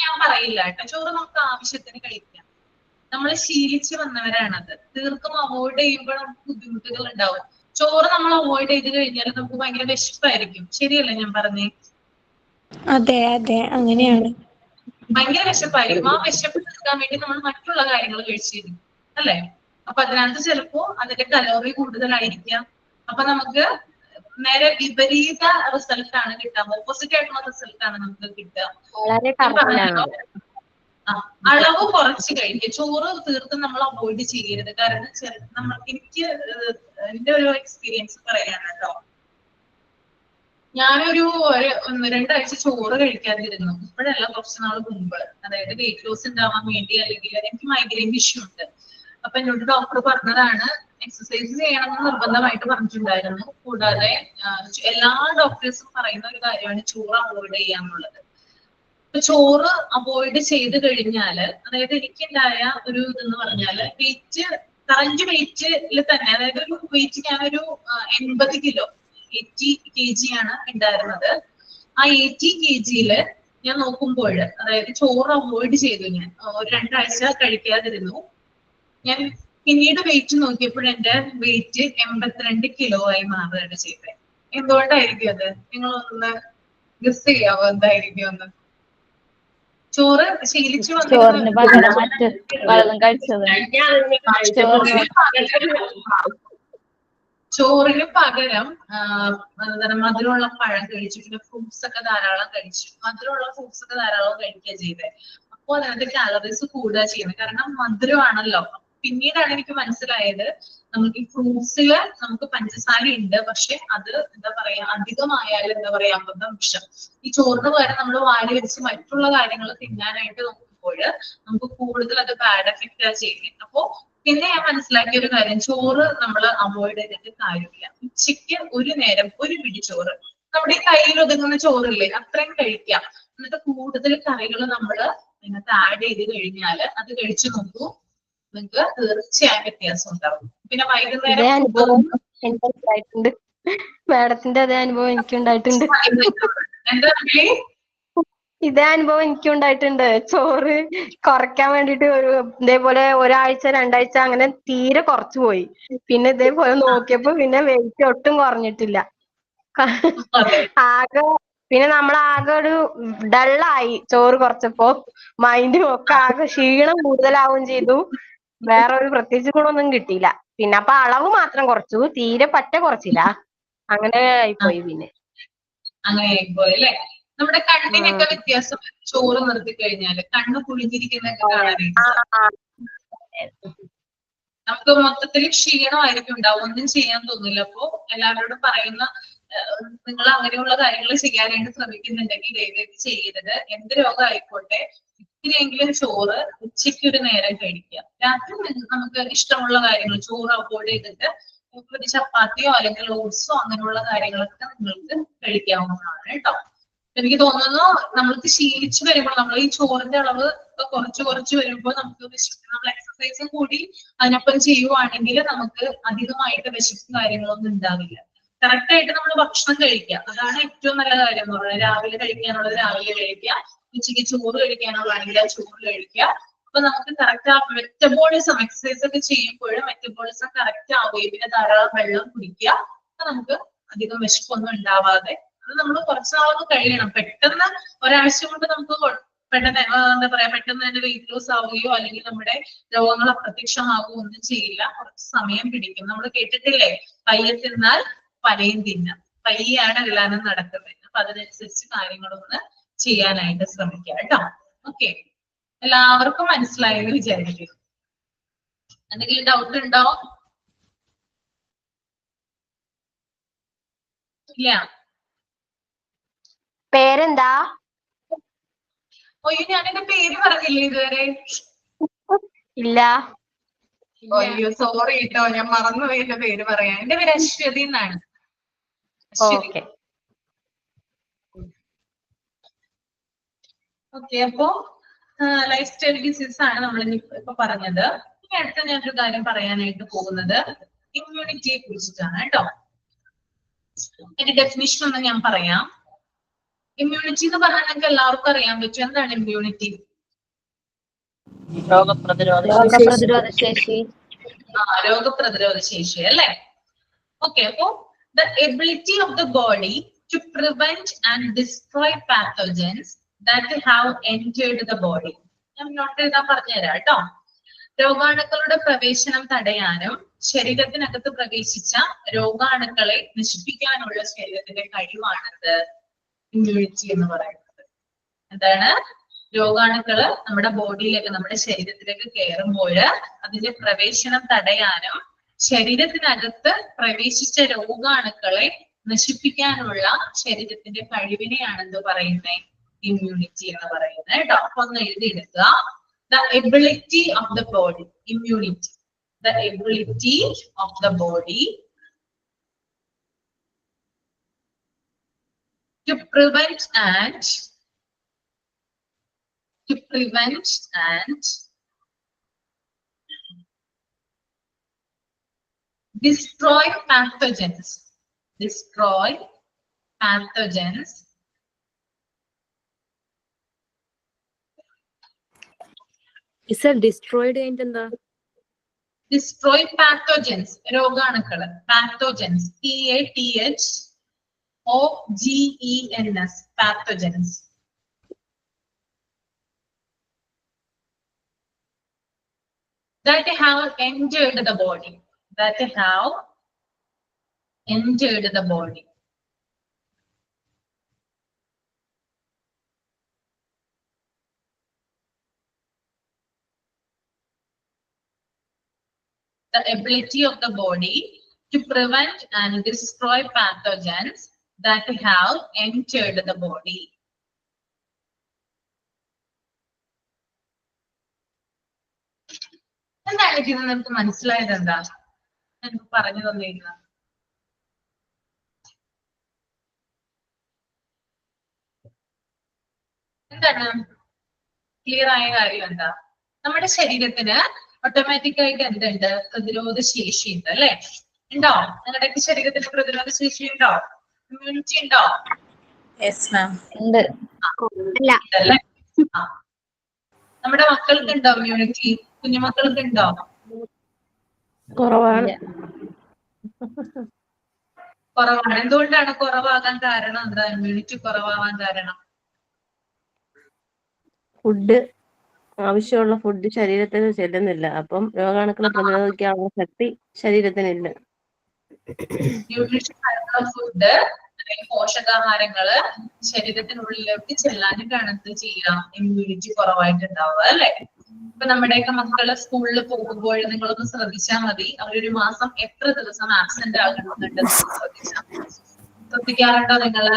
ഞാൻ പറയില്ല കേട്ടോ. ചോറ് നമുക്ക് ആവശ്യത്തിന് കഴിക്കാം. നമ്മൾ ശീലിച്ചു വന്നവരാണത്. തീർത്തും അവോയ്ഡ് ചെയ്യുമ്പോൾ നമുക്ക് ബുദ്ധിമുട്ടുകൾ ഉണ്ടാവും. ചോറ് നമ്മൾ അവോയ്ഡ് ചെയ്ത് കഴിഞ്ഞാൽ നമുക്ക് ഭയങ്കര വിശപ്പായിരിക്കും. ശരിയല്ലേ ഞാൻ പറഞ്ഞേ? അതെ അതെ, അങ്ങനെയാണ്. ഭയങ്കര വിശപ്പായിരിക്കും. ആ വിശപ്പ് തീർക്കാൻ വേണ്ടി നമ്മൾ മറ്റുള്ള കാര്യങ്ങൾ കഴിച്ചിരിക്കും അല്ലെ? അപ്പൊ അതിനകത്ത് ചിലപ്പോ അതിന്റെ കലോറി കൂടുതലായിരിക്കാം. അപ്പൊ നമുക്ക് നേരെ വിപരീത റിസൾട്ട് ആണ് കിട്ടുക. ഓപ്പോസിറ്റ് ആയിട്ടുള്ള റിസൾട്ട് ആണ് നമുക്ക് കിട്ടുക. അളവ് കുറച്ച് കഴിക്കുക. ചോറ് തീർത്തും നമ്മൾ അവോയ്ഡ് ചെയ്യരുത്. കാരണം എനിക്ക് എന്റെ ഒരു എക്സ്പീരിയൻസ് പറയാണ് കേട്ടോ. ഞാനൊരു 1-2 ആഴ്ച ചോറ് കഴിക്കാതിരുന്നു. ഇപ്പോഴല്ല, കുറച്ച് നാൾ മുമ്പ്. അതായത് വെയിറ്റ് ലോസ് ഉണ്ടാവാൻ വേണ്ടി, അല്ലെങ്കിൽ എനിക്ക് മൈഗ്രെയിൻ ഇഷ്യൂ ഉണ്ട്. അപ്പൊ എന്നോട് ഡോക്ടർ പറഞ്ഞതാണ് എക്സസൈസ് ചെയ്യണമെന്ന് നിർബന്ധമായിട്ട് പറഞ്ഞിട്ടുണ്ടായിരുന്നു. കൂടാതെ എല്ലാ ഡോക്ടേഴ്സും പറയുന്ന ഒരു കാര്യമാണ് ചോറ് അവോയ്ഡ് ചെയ്യാന്നുള്ളത്. ചോറ് അവോയ്ഡ് ചെയ്ത് കഴിഞ്ഞാല്, അതായത് എനിക്കുണ്ടായ ഒരു ഇതെന്ന് പറഞ്ഞാല് കറന്റ് വെയിറ്റിൽ തന്നെ, അതായത് ഒരു വെയിറ്റ് ഞാനൊരു 80 കിലോ 80 kg ആണ് ഉണ്ടായിരുന്നത്. ആ 80 kg ഞാൻ നോക്കുമ്പോൾ, അതായത് ചോറ് അവോയ്ഡ് ചെയ്തു, ഞാൻ ഒരു 2 ആഴ്ച കഴിക്കാതിരുന്നു. ഞാൻ പിന്നീട് വെയിറ്റ് നോക്കിയപ്പോൾ എന്റെ വെയിറ്റ് 82 കിലോ ആയി മാറുകയാണ് ചെയ്തത്. എന്തുകൊണ്ടായിരിക്കും അത്? നിങ്ങളൊന്ന് ഗസ് ചെയ്യാവോ എന്തായിരിക്കും ഒന്ന്? ചോറ് ശീലിച്ചു ചോറിന് പകരം മറ്റ് പലതും കഴിച്ചത്. ചോറിന് പകരം മധുരമുള്ള പഴം കഴിച്ചു, പിന്നെ ഫ്രൂട്ട്സ് ഒക്കെ ധാരാളം കഴിച്ചു. മധുരമുള്ള ഫ്രൂട്ട്സ് ഒക്കെ ധാരാളം കഴിക്കുക ചെയ്തത്. അപ്പോൾ അതിനകത്ത് കാലറീസ് കൂടുക ചെയ്യുന്നത്, കാരണം മധുരമാണല്ലോ. പിന്നീടാണ് എനിക്ക് മനസ്സിലായത്, നമുക്ക് ഈ ഫ്രൂട്ട്സില് നമുക്ക് പഞ്ചസാര ഉണ്ട്, പക്ഷെ അത് എന്താ പറയാ അധികമായാലും എന്താ പറയാ അമൃതം വിഷം. ഈ ചോറിന് പകരം നമ്മൾ വാരി വെച്ച് മറ്റുള്ള കാര്യങ്ങൾ തിന്നാനായിട്ട് നോക്കുമ്പോൾ നമുക്ക് കൂടുതൽ അത് ബാഡ് എഫക്റ്റ് ചെയ്യുന്നത്. അപ്പോ പിന്നെ ഞാൻ മനസ്സിലാക്കിയ ഒരു കാര്യം, ചോറ് നമ്മൾ അവോയ്ഡ് ചെയ്തിട്ട് കാര്യമില്ല. ഉച്ചയ്ക്ക് ഒരു നേരം ഒരു പിടി ചോറ്, നമ്മുടെ ഈ കയ്യിൽ ഒതുങ്ങുന്ന ചോറില്ലേ, അത്രയും കഴിക്കാം. എന്നിട്ട് കൂടുതൽ കറികൾ നമ്മൾ അതിനകത്ത് ആഡ് ചെയ്ത് കഴിഞ്ഞാൽ അത് കഴിച്ചു നോക്കൂ, നിങ്ങൾക്ക് തീർച്ചയായും വ്യത്യാസം ഉണ്ടാവും. പിന്നെ വൈകുന്നേരം മാഡത്തിന്റെ അതേ അനുഭവം എനിക്കുണ്ടായിട്ടുണ്ട്. ഇതേ അനുഭവം എനിക്കുണ്ടായിട്ടുണ്ട്. ചോറ് കുറയ്ക്കാൻ വേണ്ടിട്ട് ഇതേപോലെ ഒരാഴ്ച 2 ആഴ്ച അങ്ങനെ തീരെ കുറച്ചു പോയി. പിന്നെ ഇതേപോലെ നോക്കിയപ്പോ പിന്നെ വെയിറ്റ് ഒട്ടും കുറഞ്ഞിട്ടില്ല. പിന്നെ നമ്മളാകെ ഒരു ഡള്ളായി ചോറ് കുറച്ചപ്പോ. മൈൻഡും ഒക്കെ ആകെ ക്ഷീണം കൂടുതലാവുകയും ചെയ്തു. വേറെ ഒരു പ്രത്യേകിച്ച് ഗുണമൊന്നും കിട്ടിയില്ല. പിന്നെ അപ്പൊ അളവ് മാത്രം കുറച്ചു, തീരെ പറ്റ കുറച്ചില്ല. അങ്ങനെ ആയിപ്പോയി. പിന്നെ അങ്ങനെ ആയിപ്പോയി അല്ലെ. നമ്മുടെ കണ്ണിനൊക്കെ വ്യത്യാസം ചോറ് നിർത്തി കഴിഞ്ഞാല്, കണ്ണ് കുഴിഞ്ഞിരിക്കുന്നൊക്കെ കാണാനായിട്ട്. നമുക്ക് മൊത്തത്തിൽ ക്ഷീണമായിരിക്കും ഉണ്ടാവും, ഒന്നും ചെയ്യാൻ തോന്നില്ല. അപ്പോ എല്ലാവരോടും പറയുന്ന, നിങ്ങൾ അങ്ങനെയുള്ള കാര്യങ്ങൾ ചെയ്യാനായിട്ട് ശ്രമിക്കുന്നുണ്ടെങ്കിൽ ദയവായിട്ട് ചെയ്യരുത്. എന്ത് രോഗം ആയിക്കോട്ടെ, ഇത്തിരിയെങ്കിലും ചോറ് ഉച്ചയ്ക്ക് ഒരു നേരം കഴിക്കുക. രാത്രി നമുക്ക് ഇഷ്ടമുള്ള കാര്യങ്ങൾ ചോറ് അവോയ്ഡ് ചെയ്തിട്ട് ചപ്പാത്തിയോ അല്ലെങ്കിൽ ഓട്സോ അങ്ങനെയുള്ള കാര്യങ്ങളൊക്കെ നിങ്ങൾക്ക് കഴിക്കാവുന്നതാണ് കേട്ടോ. എനിക്ക് തോന്നുന്നു നമ്മൾക്ക് ശീലിച്ചു വരുമ്പോൾ, നമ്മൾ ഈ ചോറിന്റെ അളവ് കുറച്ച് വരുമ്പോൾ നമുക്ക് നമ്മൾ എക്സസൈസും കൂടി അതിനൊപ്പം ചെയ്യുവാണെങ്കിൽ നമുക്ക് അധികമായിട്ട് വിശപ്പ് കാര്യങ്ങളൊന്നും ഉണ്ടാവില്ല. കറക്റ്റ് ആയിട്ട് നമ്മൾ ഭക്ഷണം കഴിക്കുക, അതാണ് ഏറ്റവും നല്ല കാര്യം എന്ന് പറയുന്നത്. രാവിലെ കഴിക്കാനുള്ളത് രാവിലെ കഴിക്കുക, ഉച്ചയ്ക്ക് ചോറ് കഴിക്കാനുള്ളതാണെങ്കിൽ ആ ചോറ് കഴിക്കുക. അപ്പൊ നമുക്ക് കറക്റ്റ് ആ മെറ്റബോളിസം, എക്സസൈസ് ഒക്കെ ചെയ്യുമ്പോഴും മെറ്റബോളിസം കറക്റ്റ് ആവുകയും പിന്നെ ധാരാളം വെള്ളം കുടിക്കുക. അപ്പൊ നമുക്ക് അധികം വിശപ്പൊന്നും ഉണ്ടാവാതെ, അത് നമ്മൾ കുറച്ച് നാളൊന്ന് കഴിയണം. പെട്ടെന്ന് ഒരാഴ്ച കൊണ്ട് നമുക്ക് പെട്ടെന്ന് എന്താ പറയാ പെട്ടെന്ന് തന്നെ വെയിറ്റ് ലോസ് ആവുകയോ അല്ലെങ്കിൽ നമ്മുടെ രോഗങ്ങൾ അപ്രത്യക്ഷമാവുകയോ ഒന്നും ചെയ്യില്ല. കുറച്ച് സമയം പിടിക്കും. നമ്മൾ കേട്ടിട്ടില്ലേ, പയ്യെ തിന്നാൽ പലയും തിന്നാം, പയ്യാണ് എല്ലാവരും നടക്കുന്നത്. അപ്പൊ അതിനനുസരിച്ച് കാര്യങ്ങളൊന്ന് ചെയ്യാനായിട്ട് ശ്രമിക്കുക കേട്ടോ. ഓക്കെ, എല്ലാവർക്കും മനസ്സിലായെന്ന് വിചാരിക്കുന്നു. എന്തെങ്കിലും ഡൗട്ട് ഉണ്ടോ? ഇല്ല. പേരെന്താ? അയ്യോ, ഞാൻ എന്റെ പേര് പറഞ്ഞില്ലേ ഇതുവരെ? ഇല്ല. അയ്യോ സോറി കേട്ടോ, ഞാൻ മറന്നുപോയി എന്റെ പേര് പറയാൻ. എന്റെ പേര് അശ്വതി എന്നാണ്. ഓക്കെ. ഓക്കെ, അപ്പോ ലൈഫ് സ്റ്റൈൽ ഡിസീസ് ആണ് നമ്മൾ ഇപ്പൊ പറഞ്ഞത്. ഇനി അടുത്ത ഞാനൊരു കാര്യം പറയാനായിട്ട് പോകുന്നത് ഇമ്മ്യൂണിറ്റിയെ കുറിച്ചിട്ടാണ് കേട്ടോ. എന്റെ ഡെഫിനിഷൻ ഒന്ന് ഞാൻ പറയാം. ഇമ്മ്യൂണിറ്റി എന്ന് പറഞ്ഞാൽ നിങ്ങൾക്ക് എല്ലാവർക്കും അറിയാൻ പറ്റും. എന്താണ് ഇമ്മ്യൂണിറ്റി? രോഗപ്രതിരോധ ശേഷി. രോഗപ്രതിരോധ ശേഷി അല്ലേ? ഓക്കെ, അപ്പോ the ability of the body to prevent and destroy pathogens that have entered the body. ഞാൻ നോട്ട് എഴുതാൻ പറഞ്ഞുതരാം കേട്ടോ. രോഗാണുക്കളുടെ പ്രവേശനം തടയാനും ശരീരത്തിനകത്ത് പ്രവേശിച്ച രോഗാണുക്കളെ നശിപ്പിക്കാനുള്ള ശരീരത്തിന്റെ കഴിവാണത് ഇമ്മ്യൂണിറ്റി എന്ന് പറയുന്നത്. എന്താണ്? രോഗാണുക്കള് നമ്മുടെ ബോഡിയിലേക്ക്, നമ്മുടെ ശരീരത്തിലേക്ക് കയറുമ്പോൾ അതിന്റെ പ്രവേശനം തടയാനും ശരീരത്തിനകത്ത് പ്രവേശിച്ച രോഗാണുക്കളെ നശിപ്പിക്കാനുള്ള ശരീരത്തിന്റെ കഴിവിനെയാണ് എന്ത് പറയുന്നത്? ഇമ്മ്യൂണിറ്റി എന്ന് പറയുന്നത് കേട്ടോ. അപ്പൊ ഒന്ന് എഴുതിയെടുക്കുക. The ability of the body, immunity, the ability of the body to prevent and to prevent and destroy pathogens. Destroy pathogens. Destroyed കഴിഞ്ഞിട്ട് എന്താ? Destroy pathogens. രോഗാണുക്കള്. Pathogens. PATHOGENS. Pathogens. That have entered the body. That have entered the body. The ability of the body to prevent and destroy pathogens that have entered the body. എന്താണ് ഇത് നമുക്ക് മനസ്സിലായത് എന്താ? എനിക്ക് പറഞ്ഞു തന്നിരുന്നു. എന്താണ് ക്ലിയർ ആയ കാര്യം എന്താ? നമ്മുടെ ശരീരത്തിന് ഓട്ടോമാറ്റിക് ആയിട്ട് എന്തുണ്ട്? പ്രതിരോധ ശേഷി ഉണ്ട് അല്ലെ? ഉണ്ടോ? നിങ്ങളുടെയൊക്കെ ശരീരത്തിന് പ്രതിരോധ ശേഷി ഉണ്ടോ? ഇമ്മ്യൂണിറ്റി ഉണ്ടോ? ഉണ്ട്. അല്ലേ? നമ്മുടെ മക്കൾക്ക് ഉണ്ടോ ഇമ്മ്യൂണിറ്റി? കുഞ്ഞുമക്കൾക്ക് ഉണ്ടോ? കുറവാണ്. കുറവാണ്. എന്തുകൊണ്ടാണ് കുറവാകാൻ കാരണം? എന്താ ഇമ്മ്യൂണിറ്റി കുറവാകാൻ കാരണം? ഫുഡ്, ആവശ്യമുള്ള ഫുഡ് ശരീരത്തിന് ചെല്ലുന്നില്ല. അപ്പം രോഗാണുക്കളെ പ്രതിരോധിക്കാനുള്ള ശക്തി ശരീരത്തിനില്ല. ന്യൂട്രീഷൻ ആയിട്ടുള്ള ഫുഡ്, പോഷകാഹാരങ്ങള് ശരീരത്തിനുള്ളിലേക്ക് ചെല്ലാനും കാണുന്നത് ചെയ്യാം ഇമ്മ്യൂണിറ്റി കുറവായിട്ടുണ്ടാവുക അല്ലെ? ഇപ്പൊ നമ്മുടെയൊക്കെ മക്കള് സ്കൂളിൽ പോകുമ്പോൾ നിങ്ങളൊന്ന് ശ്രദ്ധിച്ചാൽ മതി. അവരൊരു മാസം എത്ര ദിവസം ആബ്സെന്റ് ആകുന്നുണ്ടെന്ന് ശ്രദ്ധിക്കാറുണ്ടോ നിങ്ങള്?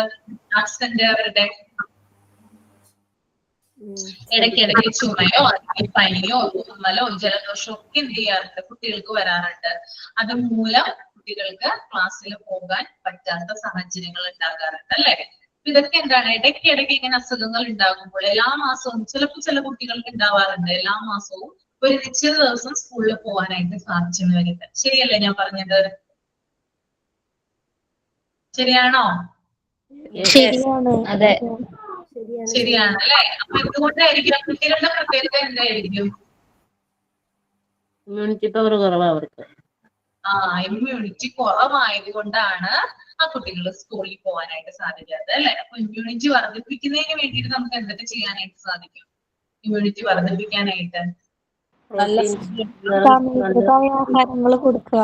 ആബ്സെന്റ് അവരുടെ ഇടയ്ക്കിടയ്ക്ക് ചുമയോ പനിയോ തുമ്മലോ ജലദോഷമോ ഒക്കെ എന്ത് ചെയ്യാറുണ്ട്? കുട്ടികൾക്ക് വരാറുണ്ട്. അത് മൂലം കുട്ടികൾക്ക് ക്ലാസ്സിൽ പോകാൻ പറ്റാത്ത സാഹചര്യങ്ങൾ ഉണ്ടാകാറുണ്ട് അല്ലെ? ഇതൊക്കെ എന്താണ്? ഇടയ്ക്കിടയ്ക്ക് ഇങ്ങനെ അസുഖങ്ങൾ ഉണ്ടാകുമ്പോൾ എല്ലാ മാസവും ചിലപ്പോൾ ചില കുട്ടികൾക്ക് ഉണ്ടാവാറുണ്ട്. എല്ലാ മാസവും ഒരു നിശ്ചിത ദിവസം സ്കൂളിൽ പോകാനായിട്ട് സാധിച്ചെന്ന് വരില്ല. ശരിയല്ലേ ഞാൻ പറഞ്ഞത്? ശരിയാണോ? ശരിയാണ്. അതെ. ശരിയാണ് അല്ലെ? അപ്പൊ എന്തുകൊണ്ടായിരിക്കും? കുട്ടികളുടെ പ്രത്യേകത എന്തായിരിക്കും? ഇമ്മ്യൂണിറ്റി പവർ കുറവാ അവർക്ക്. ഇമ്മ്യൂണിറ്റി കുറവായത് കൊണ്ടാണ് ആ കുട്ടികൾ സ്കൂളിൽ പോകാനായിട്ട് സാധിക്കാത്തത് അല്ലെ? അപ്പൊ ഇമ്മ്യൂണിറ്റി വർദ്ധിപ്പിക്കുന്നതിന് വേണ്ടിയിട്ട് നമുക്ക് എന്തൊക്കെ ചെയ്യാനായിട്ട് സാധിക്കും? ഇമ്മ്യൂണിറ്റി വർദ്ധിപ്പിക്കാനായിട്ട് ആഹാരങ്ങൾ കൊടുക്കുക,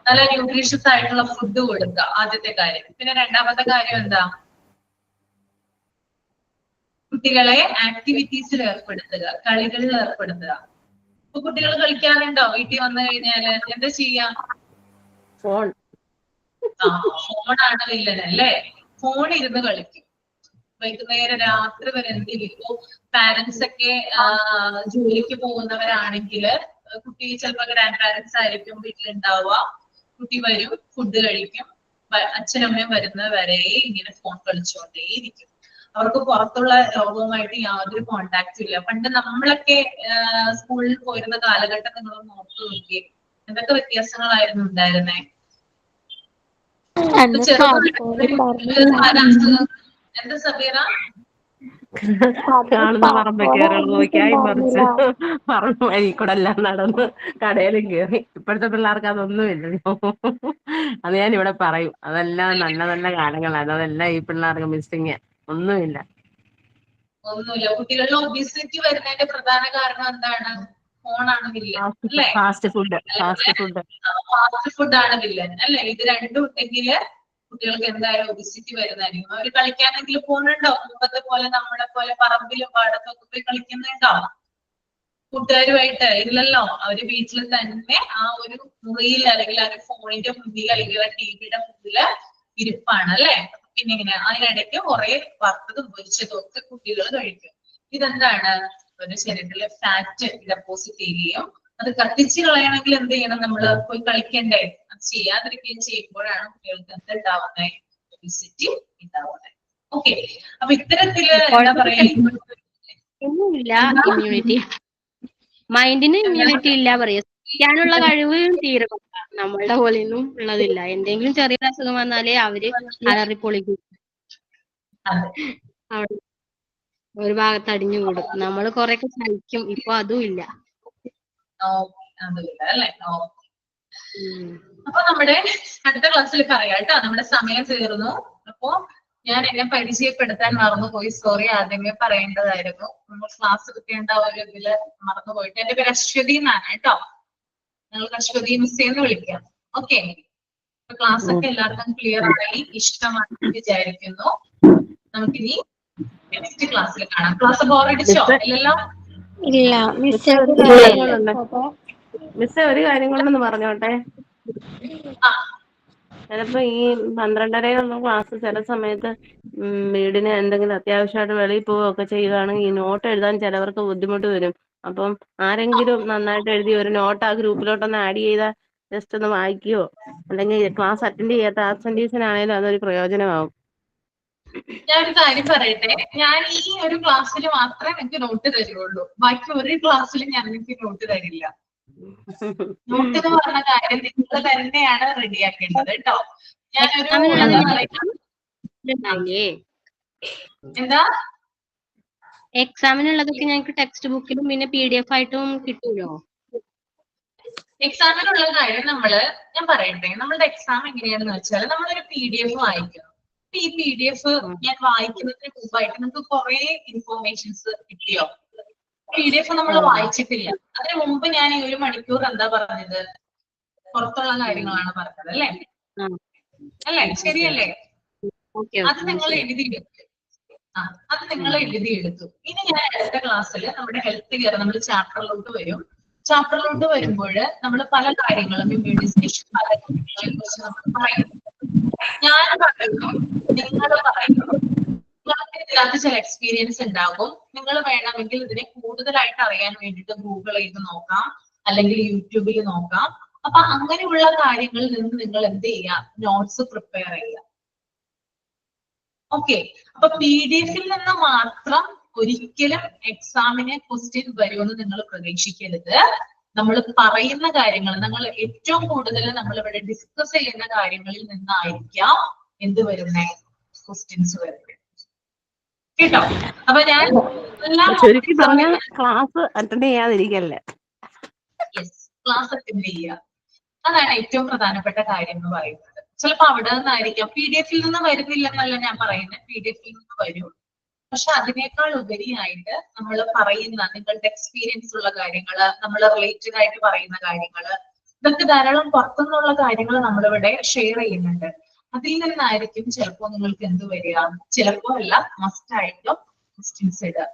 നല്ല ന്യൂട്രീഷ്യസ് ആയിട്ടുള്ള ഫുഡ് കൊടുക്കുക, ആദ്യത്തെ കാര്യം. പിന്നെ രണ്ടാമത്തെ കാര്യം എന്താ? കുട്ടികളെ ആക്ടിവിറ്റീസിൽ ഏർപ്പെടുത്തുക, കളികളിൽ ഏർപ്പെടുത്തുക. ഇപ്പൊ കുട്ടികൾ കളിക്കാറുണ്ടോ? വീട്ടിൽ വന്നു കഴിഞ്ഞാല് എന്താ ചെയ്യാം? ഫോണാണ് വില്ലൻ അല്ലേ? ഫോൺ ഇരുന്ന് കളിക്കും. വൈകുന്നേരം രാത്രി വരെ എന്ത് ചെയ്യും? ഇപ്പോ പാരന്റ്സ് ഒക്കെ ജോലിക്ക് പോകുന്നവരാണെങ്കിൽ കുട്ടി ചിലപ്പോ ഗ്രാൻഡ് പാരന്റ്സ് ആയിരിക്കും വീട്ടിലുണ്ടാവുക. കുട്ടി വരും, ഫുഡ് കഴിക്കും, അച്ഛനമ്മയും വരുന്നത് വരെ ഇങ്ങനെ ഫോൺ കളിച്ചുകൊണ്ടേയിരിക്കും. അവർക്ക് പുറത്തുള്ള ലോകവുമായിട്ട് യാതൊരു കോണ്ടാക്റ്റും ഇല്ല. പണ്ട് നമ്മളൊക്കെ സ്കൂളിൽ പോയിരുന്ന കാലഘട്ടം നിങ്ങൾ നോക്കി നോക്കിയേ, എന്തൊക്കെ വ്യത്യാസങ്ങളായിരുന്നു ഉണ്ടായിരുന്നേ? എന്താ സബീറ? കാണുന്ന പറമ്പ് കയറി നോക്കിയായി മറിച്ച് പറമ്പ് വഴി കൂടെ എല്ലാം നടന്ന് കടയിലും കയറി. ഇപ്പോഴത്തെ പിള്ളേർക്ക് അതൊന്നുമില്ലല്ലോ. അത് ഞാൻ ഇവിടെ പറയും. അതെല്ലാം നല്ല നല്ല കാലങ്ങളാണ്. അതെല്ലാം ഈ പിള്ളേർക്ക് മിസ്സിങ് ഒന്നുമില്ല. കുട്ടികളിൽ ഒബിസിറ്റി വരുന്നതിന്റെ പ്രധാന കാരണം എന്താണ്? ഫോണാണ് വില്ലൻ അല്ലേ? ഫാസ്റ്റ് ഫുഡ് ആണ് വില്ലൻ അല്ലെ? ഇത് രണ്ടും ഉണ്ടെങ്കില് കുട്ടികൾക്ക് എന്തായാലും ഒബിസിറ്റി വരുന്നതായിരിക്കും. അവര് കളിക്കാനെങ്കിലും പോകുന്നുണ്ടോ? മുമ്പത്തെ പോലെ നമ്മളെ പോലെ പറമ്പിലും പാടത്തൊക്കെ പോയി കളിക്കുന്നുണ്ടോ കൂട്ടുകാരുമായിട്ട്? ഇല്ലല്ലോ. അവര് വീട്ടിൽ തന്നെ ആ ഒരു മുറിയിൽ അല്ലെങ്കിൽ ആ ഒരു ഫോണിന്റെ മുന്നിൽ അല്ലെങ്കിൽ ടിവിയുടെ മുന്നില് ഇരിപ്പാണ് അല്ലെ? പിന്നെ ഇങ്ങനെ അതിനിടയ്ക്ക് കുറെ വറുത്തതും പൊരിച്ചതും ഒക്കെ കുട്ടികൾ കഴിക്കും. ഇതെന്താണ്? ഒരു ശരീരത്തിലെ ഫാറ്റ് ഡെപ്പോസിറ്റ് ചെയ്യുകയും അത് കത്തിച്ച് കളയണമെങ്കിൽ എന്ത് ചെയ്യണം? നമ്മൾ പോയി കളിക്കണ്ടേ? അത് ചെയ്യാതിരിക്കുകയും ചെയ്യുമ്പോഴാണ് കുട്ടികൾക്ക് എന്ത് ഉണ്ടാവുന്നത്? ഒബിസിറ്റി ഉണ്ടാവുന്നത്. ഓക്കെ, അപ്പൊ ഇത്തരത്തില് എന്താ പറയാ, ഒന്നുമില്ല ഇമ്മ്യൂണിറ്റി, മൈൻഡിന് ഇമ്മ്യൂണിറ്റി ഇല്ല പറയാ. ാനുള്ള കഴിവ് തീരെ കുറവാ. നമ്മളുടെ പോലെയൊന്നും ഉള്ളതില്ല. എന്തെങ്കിലും ചെറിയൊരു അസുഖം വന്നാലേ അവര് അലറിപ്പൊളിക്കും, അവിടെ ഒരു ഭാഗത്ത് അടിഞ്ഞു കൂടും. നമ്മൾ കൊറേയൊക്കെ സഹിക്കും. ഇപ്പൊ അതും ഇല്ല. അല്ലേ? അപ്പൊ നമ്മുടെ അടുത്ത ക്ലാസ്സിൽ പറയാം കേട്ടോ. നമ്മുടെ സമയം തീർന്നു. അപ്പൊ ഞാൻ എന്നെ പരിചയപ്പെടുത്താൻ മറന്നുപോയി, സോറി, ആദ്യമേ പറയേണ്ടതായിരുന്നു. നമ്മൾ ക്ലാസ് കിട്ടേണ്ട ഒരു ഇതില് മറന്നുപോയിട്ട്. എന്റെ പേര് അശ്വതി എന്നാണ് കേട്ടോ. നിങ്ങൾക്ക് അശ്വതി മിസ് എന്ന് വിളിക്കാം. ഓക്കെ, ക്ലാസ് ഒക്കെ എല്ലാവർക്കും ക്ലിയർ ആയി, ഇഷ്ടമായി വിചാരിക്കുന്നു. നമുക്കിനി നെക്സ്റ്റ് ക്ലാസ്സിൽ കാണാം. ക്ലാസ് ബോറടിച്ചോ? ഇല്ലല്ലോ? ഇല്ല മിസ്സേ ഒരു കാര്യം കൊണ്ടൊന്ന് പറഞ്ഞോട്ടെ. ചിലപ്പോ ഈ 12:30 ക്ലാസ് ചില സമയത്ത് വീടിന് എന്തെങ്കിലും അത്യാവശ്യമായിട്ട് വെളിയിൽ പോവുകയൊക്കെ ചെയ്യുകയാണെങ്കിൽ ഈ നോട്ട് എഴുതാൻ ചിലവർക്ക് ബുദ്ധിമുട്ട് വരും. അപ്പം ആരെങ്കിലും നന്നായിട്ട് എഴുതി ഒരു നോട്ട് ആ ഗ്രൂപ്പിലോട്ടൊന്ന് ആഡ് ചെയ്താൽ ജസ്റ്റ് ഒന്ന് വായിക്കുകയോ അല്ലെങ്കിൽ ക്ലാസ് അറ്റൻഡ് ചെയ്യാത്ത ആബ്സെന്റീസിനാണേലും അതൊരു പ്രയോജനമാവും. ഞാനൊരു കാര്യം പറയട്ടെ, ഞാൻ ഈ ഒരു ക്ലാസ്സിൽ മാത്രമേ എനിക്ക് നോട്ട് തരുള്ളൂ. ബാക്കി ഒരു ക്ലാസ്സിൽ ഞാൻ എനിക്ക് നോട്ട് തരില്ല. നോട്ട് എന്ന് പറഞ്ഞ കാര്യം നിങ്ങൾ തന്നെയാണ് റെഡിയാക്കേണ്ടത് കേട്ടോ. എന്താ എക്സാമിനുള്ളതൊക്കെ ഞങ്ങൾക്ക് ടെക്സ്റ്റ് ബുക്കിലും പിന്നെ PDF ആയിട്ടും കിട്ടൂലോ? എക്സാമിനുള്ള കാര്യം ഞാൻ പറയട്ടെ, നമ്മളുടെ എക്സാം എങ്ങനെയാണെന്ന് വെച്ചാൽ നമ്മളൊരു PDF വായിക്കണം. ഈ PDF ഞാൻ വായിക്കുന്നതിന് മുമ്പായിട്ട് നിങ്ങൾക്ക് കുറെ ഇൻഫോർമേഷൻസ് കിട്ടിയോ? PDF നമ്മൾ വായിച്ചിട്ടില്ല. അതിന് മുമ്പ് ഞാൻ ഈ 1 മണിക്കൂർ എന്താ പറഞ്ഞത്? പുറത്തുള്ള കാര്യങ്ങളാണ് പറഞ്ഞത്, അല്ലേ? അല്ലേ? ശരിയല്ലേ? അത് നിങ്ങൾ എഴുതിയെടുത്തു. അത് നിങ്ങൾ എഴുതിയെടുത്തു. ഇനി ഞാൻ അടുത്ത ക്ലാസ്സിൽ നമ്മുടെ ഹെൽത്ത് കെയർ നമ്മൾ ചാപ്റ്ററിലോട്ട് വരും. ചാപ്റ്ററിലോട്ട് വരുമ്പോൾ നമ്മൾ പല കാര്യങ്ങളും ഇമ്മ്യൂണൈസേഷൻ പല കാര്യങ്ങളെ കുറിച്ച് നമ്മൾ പറയും. ഞാൻ പറയുന്നു, നിങ്ങൾ പറയുന്നു. നിങ്ങൾക്ക് ഇതിനകത്ത് ചില എക്സ്പീരിയൻസ് ഉണ്ടാകും. നിങ്ങൾ വേണമെങ്കിൽ ഇതിനെ കൂടുതലായിട്ട് അറിയാൻ വേണ്ടിയിട്ട് ഗൂഗിൾ ചെയ്ത് നോക്കാം, അല്ലെങ്കിൽ യൂട്യൂബിൽ നോക്കാം. അപ്പൊ അങ്ങനെയുള്ള കാര്യങ്ങളിൽ നിന്ന് നിങ്ങൾ എന്ത് ചെയ്യുക? നോട്ട്സ് പ്രിപ്പയർ ചെയ്യുക. ഓക്കെ, അപ്പൊ PDF നിന്ന് മാത്രം ഒരിക്കലും എക്സാമിന് ക്വസ്റ്റ്യൻ വരുമെന്ന് നിങ്ങൾ പ്രതീക്ഷിക്കരുത്. നമ്മൾ പറയുന്ന കാര്യങ്ങൾ, നമ്മൾ ഏറ്റവും കൂടുതൽ നമ്മൾ ഇവിടെ ഡിസ്കസ് ചെയ്യുന്ന കാര്യങ്ങളിൽ നിന്നായിരിക്കാം എന്ത് വരുന്നേ? ക്വസ്റ്റ്യൻസ് വരുന്നത് കേട്ടോ. അപ്പൊ ഞാൻ ചുരുക്കി പറഞ്ഞ ക്ലാസ് അറ്റൻഡ് ചെയ്യാതിരിക്കല്ലേ? ക്ലാസ് അറ്റൻഡ് ചെയ്യുക, അതാണ് ഏറ്റവും പ്രധാനപ്പെട്ട കാര്യം എന്ന് പറയുന്നത്. ചിലപ്പോ അവിടെ നിന്നായിരിക്കാം, PDF നിന്ന് വരുന്നില്ലെന്നല്ല ഞാൻ പറയുന്നത്, PDF നിന്ന് വരും. പക്ഷെ അതിനേക്കാൾ ഉപരിയായിട്ട് നമ്മൾ പറയുന്ന നിങ്ങളുടെ എക്സ്പീരിയൻസ് ഉള്ള കാര്യങ്ങള്, നമ്മൾ റിലേറ്റഡ് ആയിട്ട് പറയുന്ന കാര്യങ്ങള്, ഇതൊക്കെ ധാരാളം പുറത്തുനിന്നുള്ള കാര്യങ്ങൾ നമ്മളിവിടെ ഷെയർ ചെയ്യുന്നുണ്ട്. അതിൽ നിന്നായിരിക്കും ചിലപ്പോ നിങ്ങൾക്ക് എന്ത് വരിക? ചിലപ്പോ അല്ല, മസ്റ്റ് ആയിട്ടും ക്വസ്റ്റ്യൻസ് ഇടുക.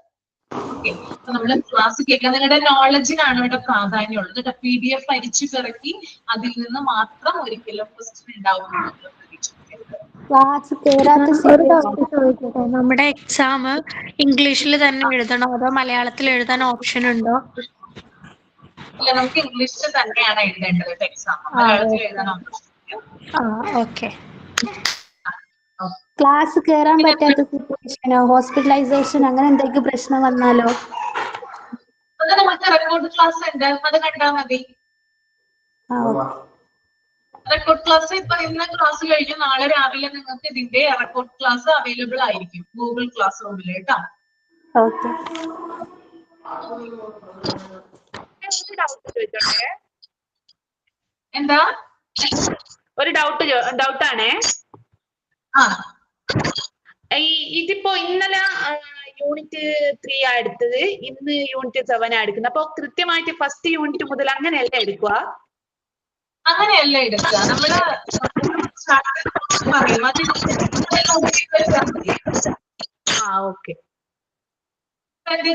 ഓക്കെ, അപ്പൊ നമ്മള് ക്ലാസ് കേൾക്കാൻ നിങ്ങളുടെ നോളജിനാണ് ഇവിടെ പ്രാധാന്യമുള്ളത്. PDF അരിച്ചു പിറക്കി അതിൽ നിന്ന് മാത്രം ഒരിക്കലും ക്വസ്റ്റ്യൻ ഉണ്ടാവും. നമ്മുടെ എക്സാം ഇംഗ്ലീഷിൽ തന്നെ എഴുതണോ അതോ മലയാളത്തിൽ എഴുതാൻ ഓപ്ഷൻ ഉണ്ടോ? ഇല്ല, നമുക്ക് ഇംഗ്ലീഷിൽ തന്നെയാണ് എഴുതേണ്ടത് എക്സാം. മലയാളത്തിൽ എഴുതാൻ ഓപ്ഷൻ. ഓക്കെ. ക്ലാസ് കയറാൻ പറ്റാത്ത സിറ്റുവേഷനോ ഹോസ്പിറ്റലൈസേഷൻ അങ്ങനെ എന്തെങ്കിലും പ്രശ്നം വന്നാലോ? അത് നമുക്ക് റെക്കോർഡ് ക്ലാസ് ഉണ്ട്, അത് കണ്ടാൽ മതി. റെക്കോർഡ് ക്ലാസ് ഇപ്പൊ ഇന്ന് ക്ലാസ് കഴിഞ്ഞ് നാളെ രാവിലെ നിങ്ങൾക്ക് ഇതിന്റെ റെക്കോർഡ് ക്ലാസ് അവൈലബിൾ ആയിരിക്കും ഗൂഗിൾ ക്ലാസ് റൂമിൽ കേട്ടോ. എന്താ? ഒരു ഡൗട്ടാണേ. ഇതിപ്പോ ഇന്നലെ യൂണിറ്റ് 3 ആ എടുത്തത്, ഇന്ന് യൂണിറ്റ് 7 ആ എടുക്കുന്നത്. അപ്പൊ കൃത്യമായിട്ട് ഫസ്റ്റ് യൂണിറ്റ് മുതൽ അങ്ങനെയല്ല എടുക്കുക? അങ്ങനെയല്ല എടുക്കുക. നമ്മള് പറയും ഓക്കെ.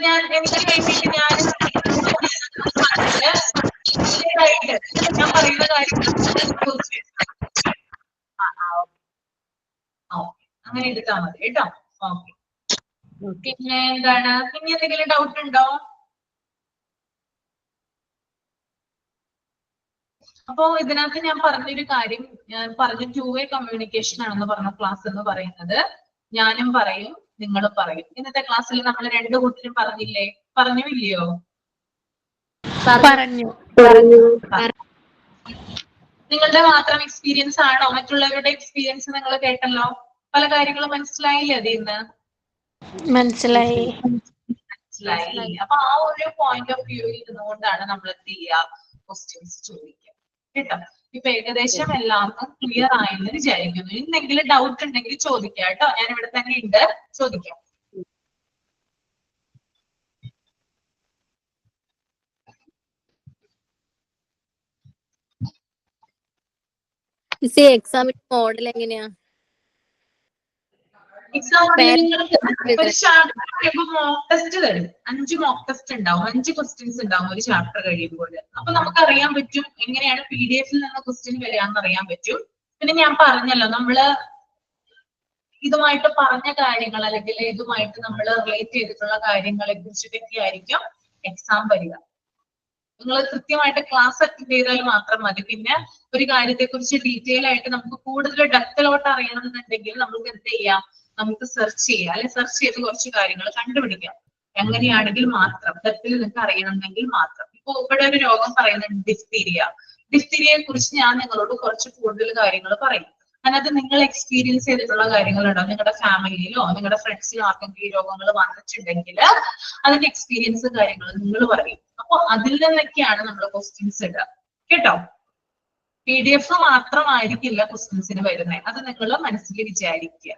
ഞാൻ എനിക്ക് വേണ്ടിയിട്ട് ഞാൻ പറയുന്ന കാര്യങ്ങൾ അങ്ങനെ എടുത്താൽ മതി കേട്ടോ. ഓക്കെ, പിന്നെ എന്താണ്? പിന്നെ എന്തെങ്കിലും ഡൗട്ട് ഉണ്ടോ? അപ്പോ ഇതിനകത്ത് ഞാൻ പറഞ്ഞൊരു കാര്യം, ഞാൻ പറഞ്ഞ 2-way കമ്മ്യൂണിക്കേഷൻ ആണെന്ന് പറഞ്ഞ ക്ലാസ് എന്ന് പറയുന്നത് ഞാനും പറയും, നിങ്ങളും പറയും. ഇന്നത്തെ ക്ലാസ്സിൽ നമ്മൾ രണ്ടു കൂട്ടരും പറഞ്ഞില്ലേ? പറഞ്ഞു ഇല്ലയോ? പറഞ്ഞു. നിങ്ങളുടെ മാത്രം എക്സ്പീരിയൻസ് ആണോ? മറ്റുള്ളവരുടെ എക്സ്പീരിയൻസ് നിങ്ങൾ കേട്ടല്ലോ. പല കാര്യങ്ങളും മനസ്സിലായില്ലേ അതിൽ നിന്ന്? മനസ്സിലായി. അപ്പൊ ആ ഒരു പോയിന്റ് ഓഫ് വ്യൂവിൽ ഇരുന്നുകൊണ്ടാണ് നമ്മൾ എന്ത് ചെയ്യുക, ക്വസ്റ്റ്യൻസ് ചോദിക്കുക. കേട്ടോ? ഇപ്പൊ ഏകദേശം എല്ലാവർക്കും ക്ലിയർ ആയെന്ന് വിചാരിക്കുന്നു. എന്തെങ്കിലും ഡൗട്ട് ഉണ്ടെങ്കിൽ ചോദിക്കാം കേട്ടോ. ഞാൻ ഇവിടെ തന്നെ ഉണ്ട്, ചോദിക്കാം. എക്സാമിന്റെ മോഡൽ എങ്ങനെയാ? എക്സാം ഒരു ചാപ്റ്റർ കഴിയുമ്പോൾ മോക്ക് ടെസ്റ്റ് തരും. 5 മോക്ക് ടെസ്റ്റ് ഉണ്ടാവും, 5 ക്വസ്റ്റ്യൻസ് ഉണ്ടാവും ഒരു ചാപ്റ്റർ കഴിയുമ്പോൾ. അപ്പൊ നമുക്ക് അറിയാൻ പറ്റും എങ്ങനെയാണ് PDF നിന്ന് ക്വസ്റ്റ്യൻ വരികയെന്ന് അറിയാൻ പറ്റും. പിന്നെ ഞാൻ പറഞ്ഞല്ലോ, നമ്മള് ഇതുമായിട്ട് പറഞ്ഞ കാര്യങ്ങൾ അല്ലെങ്കിൽ ഇതുമായിട്ട് നമ്മൾ റിലേറ്റ് ചെയ്തിട്ടുള്ള കാര്യങ്ങളെ കുറിച്ചിട്ടൊക്കെ ആയിരിക്കും എക്സാം വരിക. നിങ്ങൾ കൃത്യമായിട്ട് ക്ലാസ് അറ്റൻഡ് ചെയ്താൽ മാത്രം മതി. പിന്നെ ഒരു കാര്യത്തെ കുറിച്ച് ഡീറ്റെയിൽ ആയിട്ട് നമുക്ക് കൂടുതൽ ഡെപ്തിലോട്ട് അറിയണമെന്നുണ്ടെങ്കിൽ നമുക്ക് എന്ത് ചെയ്യാം, നമുക്ക് സെർച്ച് ചെയ്യാം. അല്ലെ, സെർച്ച് ചെയ്ത് കുറച്ച് കാര്യങ്ങൾ കണ്ടുപിടിക്കാം. എങ്ങനെയാണെങ്കിൽ മാത്രം ഡെപ്തിൽ നിങ്ങൾക്ക് അറിയണമെങ്കിൽ മാത്രം. ഇപ്പൊ ഇവിടെ ഒരു രോഗം പറയുന്നുണ്ട്, ഡിഫ്തീരിയ. ഡിഫ്തീരിയയെ കുറിച്ച് ഞാൻ നിങ്ങളോട് കുറച്ച് കൂടുതൽ കാര്യങ്ങൾ പറയും. അതിനകത്ത് നിങ്ങൾ എക്സ്പീരിയൻസ് ചെയ്തിട്ടുള്ള കാര്യങ്ങളുണ്ടോ? നിങ്ങളുടെ ഫാമിലിയിലോ നിങ്ങളുടെ ഫ്രണ്ട്സിലോ ആർക്കെങ്കിലും ഈ രോഗങ്ങൾ വന്നിട്ടുണ്ടെങ്കിൽ അതിന്റെ എക്സ്പീരിയൻസ് കാര്യങ്ങൾ നിങ്ങൾ പറയും. അപ്പൊ അതിൽ നിന്നൊക്കെയാണ് നമ്മൾ ക്വസ്റ്റ്യൻസ് ഇടുക. കേട്ടോ? PDF മാത്രമായിരിക്കില്ല ക്വസ്റ്റ്യൻസിന് വരുന്നത്. അത് നിങ്ങൾ മനസ്സിൽ വിചാരിക്കുക.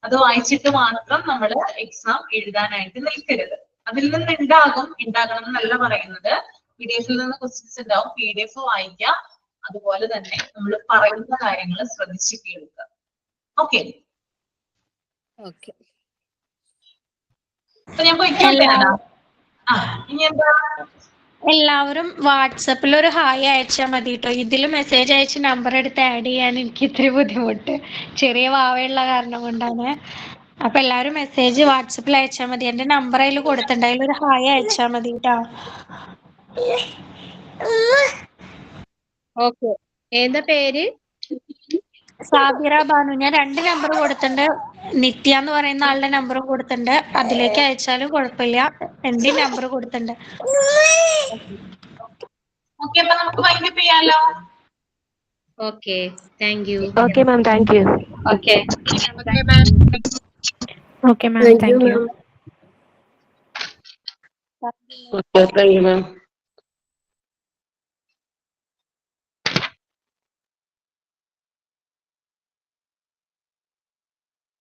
അത് വായിച്ചിട്ട് മാത്രം നമ്മൾ എക്സാം എഴുതാനായിട്ട് നിൽക്കരുത്. അതിൽ നിന്ന് ഉണ്ടാകണം എന്നല്ല പറയുന്നത്. PDF നിന്ന് ക്വസ്റ്റ്യൻസ് ഉണ്ടാവും, PDF വായിക്കാം. അതുപോലെ തന്നെ നമ്മൾ പറയുന്ന കാര്യങ്ങൾ ശ്രദ്ധിച്ച് കേൾക്കുക. ഓക്കെ? അപ്പൊ ഞാൻ പോയിക്കോട്ടെ. ഇനി എന്താ? എല്ലാവരും വാട്സപ്പിൽ ഒരു ഹായ് അയച്ചാൽ മതി കേട്ടോ. ഇതിൽ മെസ്സേജ് അയച്ച് നമ്പർ എടുത്ത് ആഡ് ചെയ്യാൻ എനിക്ക് ഇത്തിരി ബുദ്ധിമുട്ട്, ചെറിയ വാവയുള്ള കാരണം കൊണ്ടാണ്. അപ്പൊ എല്ലാവരും മെസ്സേജ് വാട്സപ്പിൽ അയച്ചാൽ മതി. എന്റെ നമ്പർ അതിൽ കൊടുത്തിട്ടുണ്ട്, അതിലൊരു ഹായ് അയച്ചാൽ മതി കേട്ടോ. ഓക്കെ. ഏതാ പേര്? സാബിറ ബാനു. ഞാൻ 2 നമ്പർ കൊടുത്തിട്ടുണ്ട്. നിത്യ എന്ന് പറയുന്ന ആളുടെ നമ്പറും കൊടുത്തിട്ടുണ്ട്. അതിലേക്ക് അയച്ചാലും കുഴപ്പമില്ല. എന്റെ നമ്പർ കൊടുത്തിട്ടുണ്ട്. ഓക്കെ, അപ്പൊ നമുക്ക് വൈൻഡപ്പ് ചെയ്യാലോ. Okay, thank you. Okay ma'am, thank you. Okay ma'am, thank you. Okay, thank you ma'am.